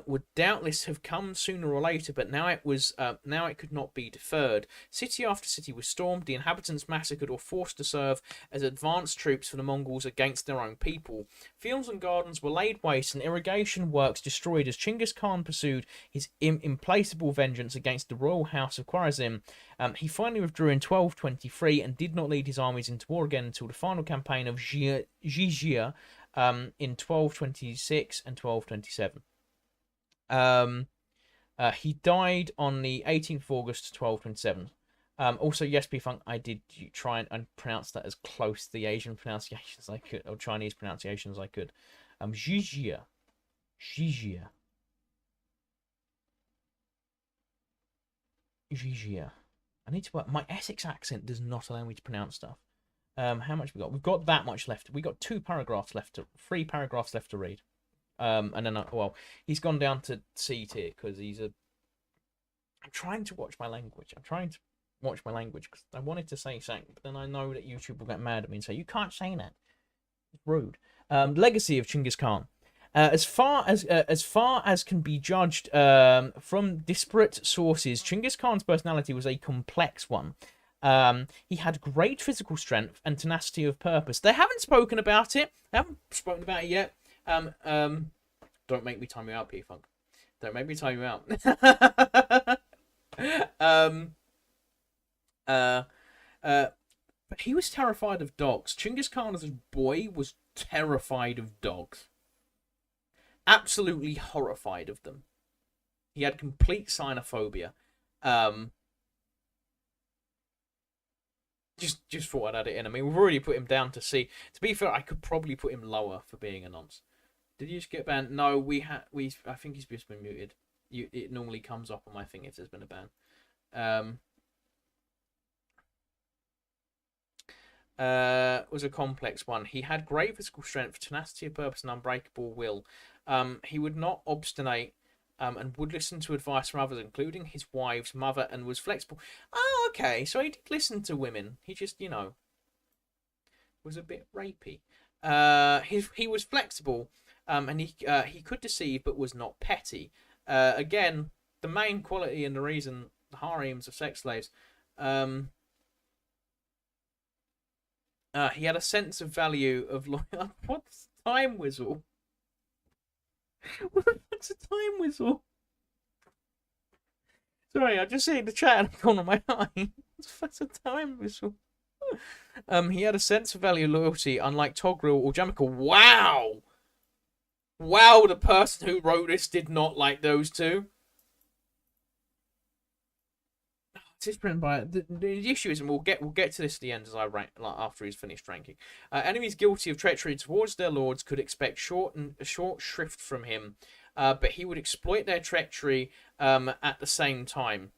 would doubtless have come sooner or later, but now it could not be deferred. City after city was stormed, the inhabitants massacred or forced to serve as advanced troops for the Mongols against their own people. Fields and gardens were laid waste and irrigation works destroyed as Chinggis Khan pursued his implacable vengeance against the royal house of Khwarezm. He finally withdrew in 1223 and did not lead his armies into war again until the final campaign of Jijia in 1226 and 1227. He died on the 18th of August 1227. Also, yes, P-Funk, I did try and pronounce that as close to the Asian pronunciation as I could, or Chinese pronunciation as I could. Jijia. I need to work. My Essex accent does not allow me to pronounce stuff. How much we got? We've got that much left. We got 3 paragraphs left to read. And then, he's gone down to C tier because I'm trying to watch my language. Because I wanted to say something, but then I know that YouTube will get mad at me and say, you can't say that. It's rude. Legacy of Chinggis Khan. As far as can be judged from disparate sources, Chinggis Khan's personality was a complex one. He had great physical strength and tenacity of purpose. They haven't spoken about it. They haven't spoken about it yet. Don't make me time you out, P-Funk. Don't make me time you out. But he was terrified of dogs. Chinggis Khan as a boy was terrified of dogs. Absolutely horrified of them. He had complete cynophobia. Just thought I'd add it in. I mean, we've already put him down to C. To be fair, I could probably put him lower for being a nonce. Did you just get banned? No, I think he's just been muted. It normally comes up on my thing if there's been a ban. Was a complex one. He had great physical strength, tenacity of purpose, and unbreakable will. He would not obstinate and would listen to advice from others, including his wife's mother, and was flexible. Oh, okay. So he did listen to women. He just, was a bit rapey. He was flexible, and he could deceive, but was not petty. Again, the main quality and the reason the harems of sex slaves. He had a sense of value of what's time whistle? What the fuck's a time whistle? Sorry, I just see the chat in the corner of my eye. What the fuck's a time whistle? He had a sense of value and loyalty, unlike Togrul or Jamaica. Wow! Wow, the person who wrote this did not like those two. It's written by the issue is, and we'll get to this at the end as I rank, like after he's finished ranking. Enemies guilty of treachery towards their lords could expect short shrift from him, but he would exploit their treachery at the same time.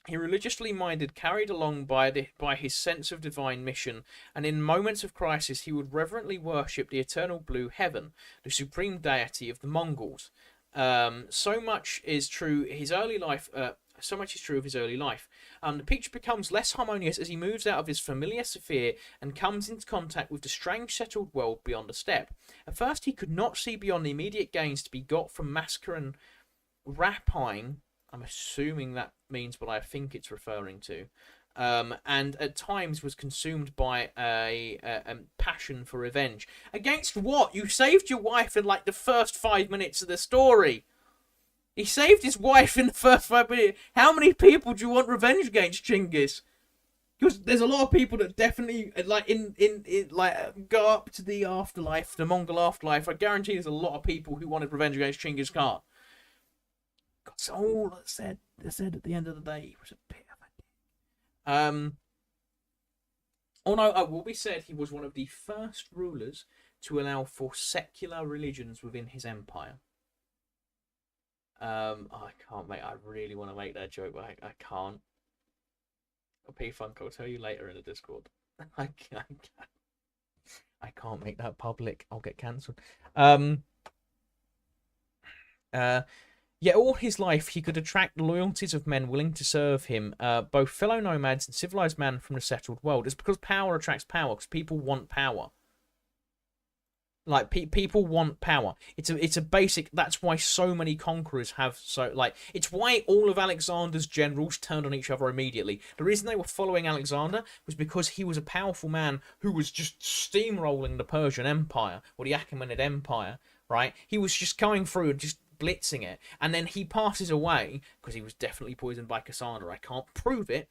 He religiously minded, carried along by his sense of divine mission, and in moments of crisis he would reverently worship the eternal blue heaven, the supreme deity of the Mongols. So much is true his early life. So much is true of his early life. The picture becomes less harmonious as he moves out of his familiar sphere and comes into contact with the strange settled world beyond the steppe. At first he could not see beyond the immediate gains to be got from massacre and rapine. I'm assuming that means what I think it's referring to. And at times was consumed by a passion for revenge. Against what? You saved your wife in like the first 5 minutes of the story. He saved his wife in the first 5 minutes. How many people do you want revenge against, Chinggis? Because there's a lot of people that definitely like go up to the afterlife, the Mongol afterlife. I guarantee there's a lot of people who wanted revenge against Chinggis Khan. That's all that said. They said at the end of the day, he was a bit of a dick. Oh no, it will be said he was one of the first rulers to allow for secular religions within his empire. I can't make. I really want to make that joke, but I can't. P-Funk, I'll tell you later in the Discord. I can't make that public. I'll get cancelled. Yet all his life he could attract the loyalties of men willing to serve him, both fellow nomads and civilized men from the settled world. It's because power attracts power, because people want power. Like, people want power. It's a basic... That's why so many conquerors have so... Like, it's why all of Alexander's generals turned on each other immediately. The reason they were following Alexander was because he was a powerful man who was just steamrolling the Persian Empire, or the Achaemenid Empire, right? He was just going through and just blitzing it. And then he passes away, because he was definitely poisoned by Cassandra. I can't prove it.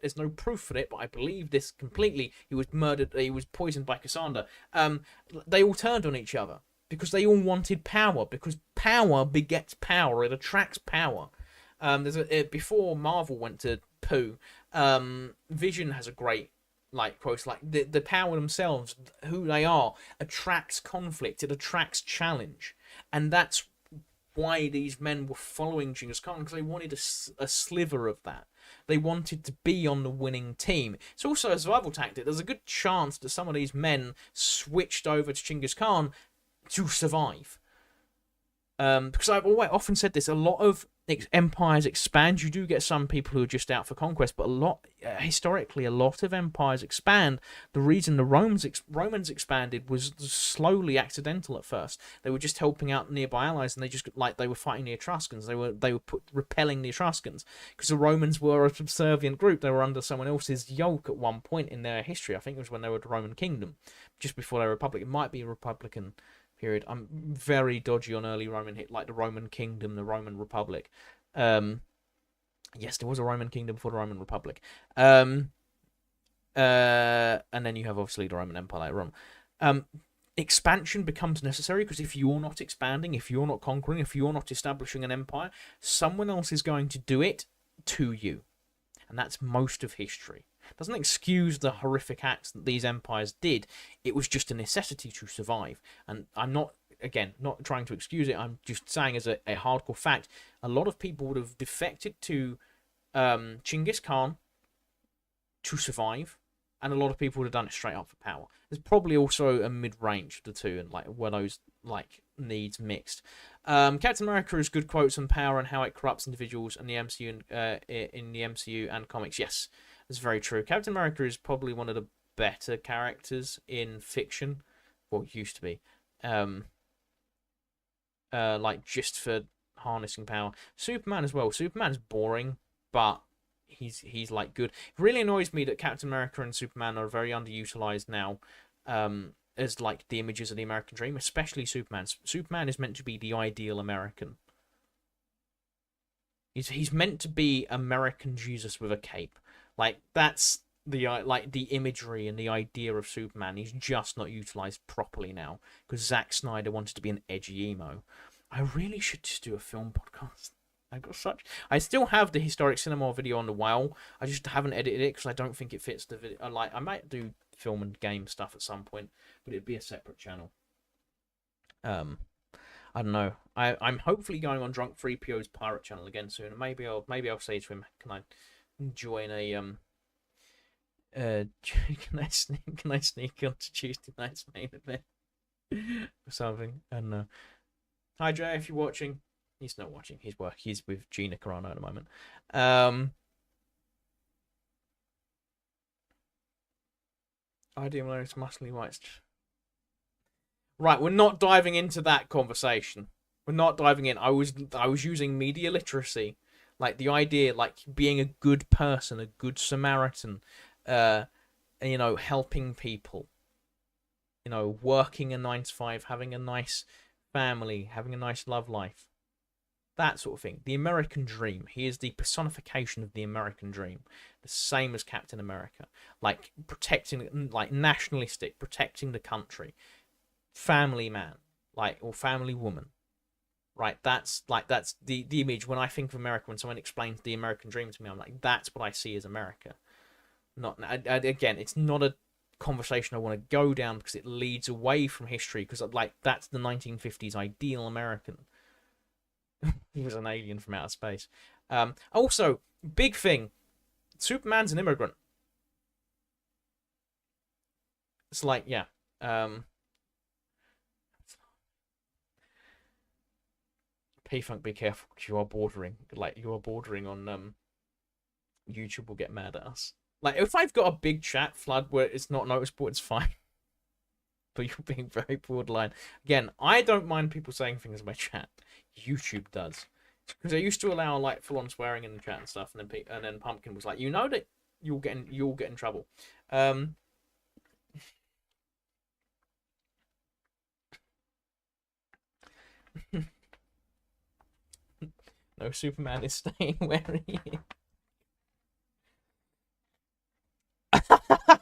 There's no proof for it, but I believe this completely. He was murdered. He was poisoned by Cassandra. They all turned on each other because they all wanted power. Because power begets power. It attracts power. Before Marvel went to poo, Vision has a great quotes like the power themselves, who they are, attracts conflict. It attracts challenge, and that's why these men were following Genghis Khan, because they wanted a sliver of that. They wanted to be on the winning team. It's also a survival tactic. There's a good chance that some of these men switched over to Genghis Khan to survive. Because I've always often said this, a lot of empires expand, you do get some people who are just out for conquest, but historically, a lot of empires expand. The reason the Romans expanded was slowly accidental at first. They were just helping out nearby allies, and they were fighting the Etruscans. They were repelling the Etruscans because the Romans were a subservient group. They were under someone else's yoke at one point in their history. I think it was when they were the Roman Kingdom, just before they were a republic. It might be a republican period. I'm very dodgy on early Roman like the Roman Kingdom, the Roman Republic. Yes, there was a Roman Kingdom before the Roman Republic. And then you have obviously the Roman Empire later on. Expansion becomes necessary because if you're not expanding, if you're not conquering, if you're not establishing an empire, someone else is going to do it to you. And that's most of history. It doesn't excuse the horrific acts that these empires did. It was just a necessity to survive. And I'm not trying to excuse it. I'm just saying as a hardcore fact, a lot of people would have defected to Genghis Khan to survive, and a lot of people would have done it straight up for power. There's probably also a mid-range of the two, and like where those like needs mixed. Captain America has good quotes on power and how it corrupts individuals in the MCU and comics. Yes, that's very true. Captain America is probably one of the better characters in fiction, or used to be. Like just for harnessing power. Superman as well. Superman's boring, but he's like good. It really annoys me that Captain America and Superman are very underutilized now, as like the images of the American dream, especially Superman. Superman is meant to be the ideal American. He's meant to be American Jesus with a cape. Like that's the imagery and the idea of Superman. He's just not utilized properly now because Zack Snyder wanted to be an edgy emo. I really should just do a film podcast. I still have the historic cinema video on the wall. I just haven't edited it because I don't think it fits the video. I might do film and game stuff at some point, but it'd be a separate channel. I don't know. I'm hopefully going on Drunk 3PO's pirate channel again soon, and maybe I'll say to him, can I join a can I sneak onto Tuesday night's main event or something? I don't know. Hi Jay, if you're watching. He's not watching. He's with Gina Carano at the moment. Ideal is muscly whites. Right, we're not diving into that conversation. We're not diving in. I was using media literacy, like the idea, like being a good person, a good Samaritan, helping people, working a 9 to 5, having a nice family, having a nice love life. That sort of thing. The American dream. He is the personification of the American dream. The same as Captain America. Like protecting, like nationalistic, protecting the country. Family man, or family woman. Right? That's the image. When I think of America, when someone explains the American dream to me, I'm like, that's what I see as America. Again, it's not a conversation I want to go down because it leads away from history, because that's the 1950s ideal American. He was an alien from outer space. Also, big thing, Superman's an immigrant. It's like, yeah. P-Funk, be careful, because you are bordering on YouTube will get mad at us. Like, if I've got a big chat flood where it's not noticeable, it's fine. But you're being very borderline. Again, I don't mind people saying things in my chat. YouTube does. Because I used to allow like full-on swearing in the chat and stuff, and then Pumpkin was like, that you'll get in trouble. No, Superman is staying where he is.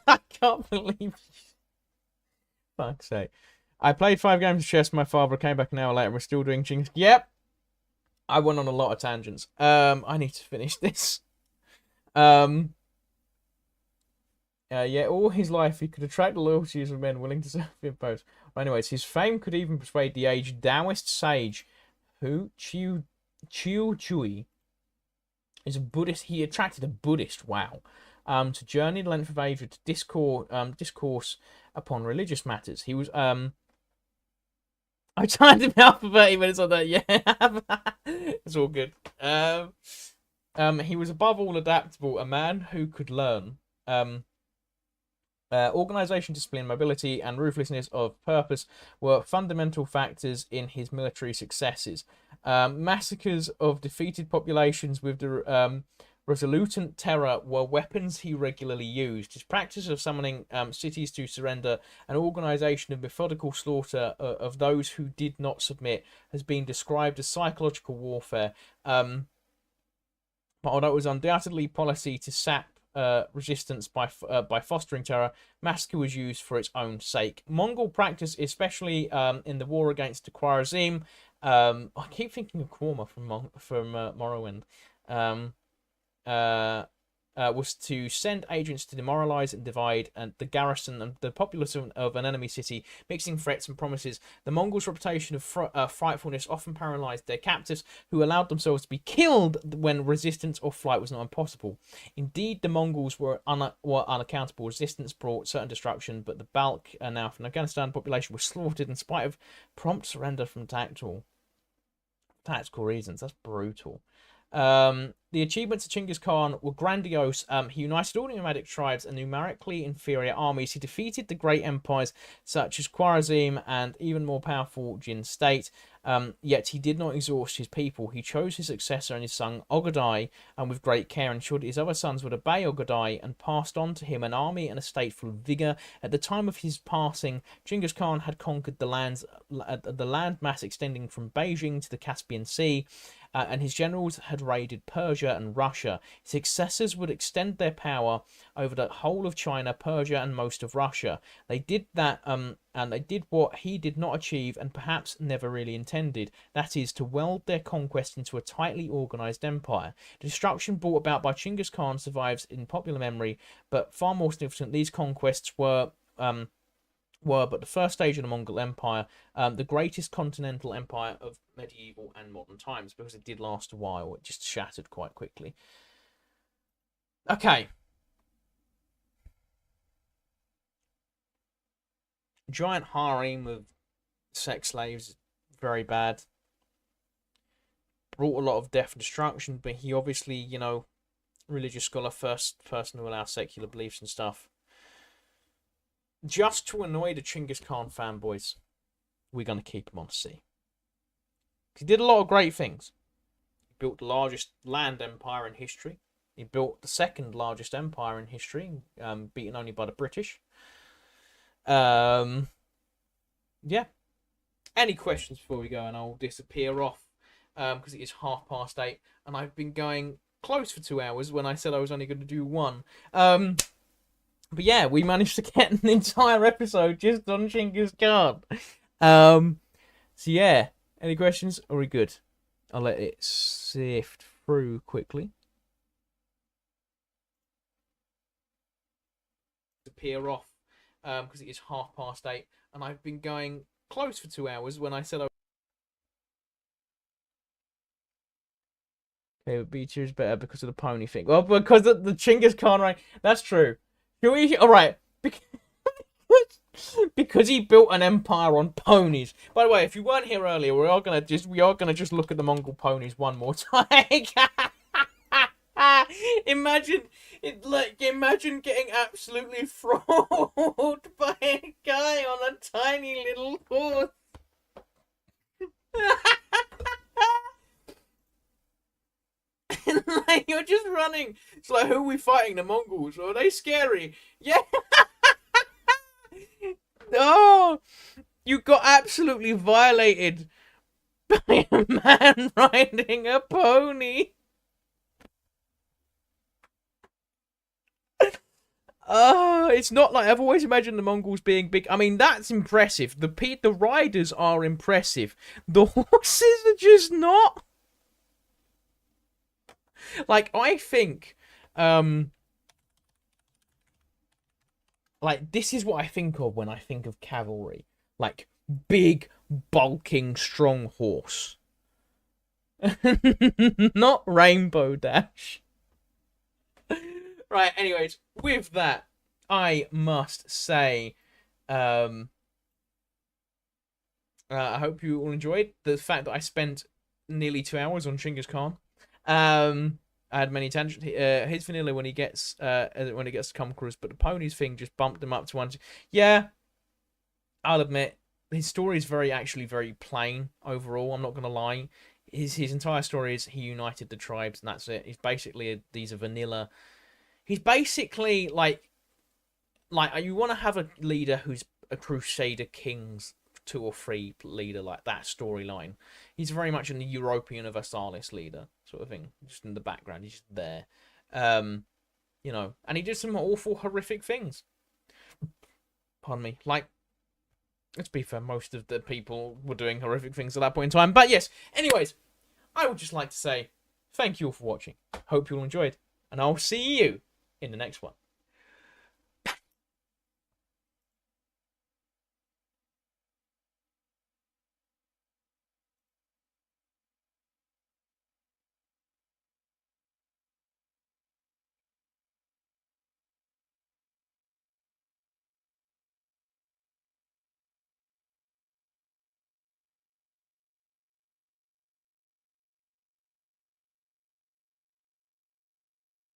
I can't believe you. Fuck's sake. I played 5 games of chess. My father came back an hour later and we're still doing things. Yep. I went on a lot of tangents. I need to finish this. Yeah, all his life he could attract the loyalties of men willing to serve him post. Anyways, his fame could even persuade the aged Taoist sage who Chiu Chui is a Buddhist. He attracted a Buddhist. Wow. To journey the length of Asia to discourse upon religious matters. He was I tried to be out for 30 minutes on that. Yeah, it's all good. He was above all adaptable, a man who could learn. Organization, discipline, mobility, and ruthlessness of purpose were fundamental factors in his military successes. Massacres of defeated populations with the resolute terror were weapons he regularly used. His practice of summoning cities to surrender, an organization of methodical slaughter of those who did not submit, has been described as psychological warfare. But although it was undoubtedly policy to sap resistance by fostering terror, massacre was used for its own sake. Mongol practice, especially in the war against the Khwarezm, I keep thinking of Korma from Morrowind, was to send agents to demoralize and divide the garrison and the populace of an enemy city, mixing threats and promises. The Mongols' reputation of frightfulness often paralyzed their captives, who allowed themselves to be killed when resistance or flight was not impossible. Indeed, the Mongols were unaccountable. Resistance brought certain destruction, but the bulk, now from Afghanistan, population was slaughtered in spite of prompt surrender from tactical reasons. That's brutal. The achievements of Chinggis Khan were grandiose. He united all nomadic tribes and numerically inferior armies. He defeated the great empires such as Khwarezm and even more powerful Jin state. Yet he did not exhaust his people. He chose his successor and his son Ogadai, and with great care ensured his other sons would obey Ogadai, and passed on to him an army and a state full of vigor. At the time of his passing, Chinggis Khan had conquered the land mass extending from Beijing to the Caspian Sea, and his generals had raided Persia and Russia. His successors would extend their power over the whole of China, Persia, and most of Russia. They did that, and they did what he did not achieve, and perhaps never really intended. That is, to weld their conquest into a tightly organized empire. The destruction brought about by Chinggis Khan survives in popular memory, but far more significant, these conquests were but the first stage of the Mongol Empire, the greatest continental empire of medieval and modern times, because it did last a while. It just shattered quite quickly. Okay. Giant harem of sex slaves, very bad. Brought a lot of death and destruction, but he obviously, you know, religious scholar, first person to allow secular beliefs and stuff. Just to annoy the Chinggis Khan fanboys, we're going to keep him on sea. He did a lot of great things. He built the largest land empire in history. He built the second largest empire in history, beaten only by the British. Yeah. Any questions before we go, and I'll disappear off, because it is 8:30, and I've been going close for 2 hours when I said I was only going to do one. But yeah, we managed to get an entire episode just on Chinggis Khan. So yeah, any questions? Are we good? I'll let it sift through quickly. Disappear off, because it is 8:30, and I've been going close for 2 hours when I said I. Okay, but Beacher is better because of the pony thing. Well, because of the Chinggis Khan, right? That's true. All right, because he built an empire on ponies. By the way, if you weren't here earlier, we are gonna just look at the Mongol ponies one more time. Imagine getting absolutely throttled by a guy on a tiny little horse. And like, you're just running. It's like, who are we fighting? The Mongols? Are they scary? Yeah. Oh, you got absolutely violated by a man riding a pony. Oh, it's not like I've always imagined the Mongols being big. I mean, that's impressive. The riders are impressive. The horses are just not. Like, I think, like, this is what I think of when I think of cavalry. Like, big, bulking, strong horse. Not Rainbow Dash. Right, anyways, with that, I must say, I hope you all enjoyed the fact that I spent nearly 2 hours on Genghis Khan. I had many tangents. His vanilla when he gets to conquerors, but the ponies thing just bumped him up to one. Yeah, I'll admit his story is actually very plain overall. I'm not gonna lie. His entire story is he united the tribes and that's it. He's basically these are vanilla. He's basically like you want to have a leader who's a Crusader Kings 2 or 3 leader, like that storyline. He's very much in the European Universalis leader sort of thing, just in the background. He's just there, you know. And he did some awful, horrific things. Pardon me. Like, let's be fair, most of the people were doing horrific things at that point in time. But yes, anyways, I would just like to say thank you all for watching. Hope you all enjoyed, and I'll see you in the next one.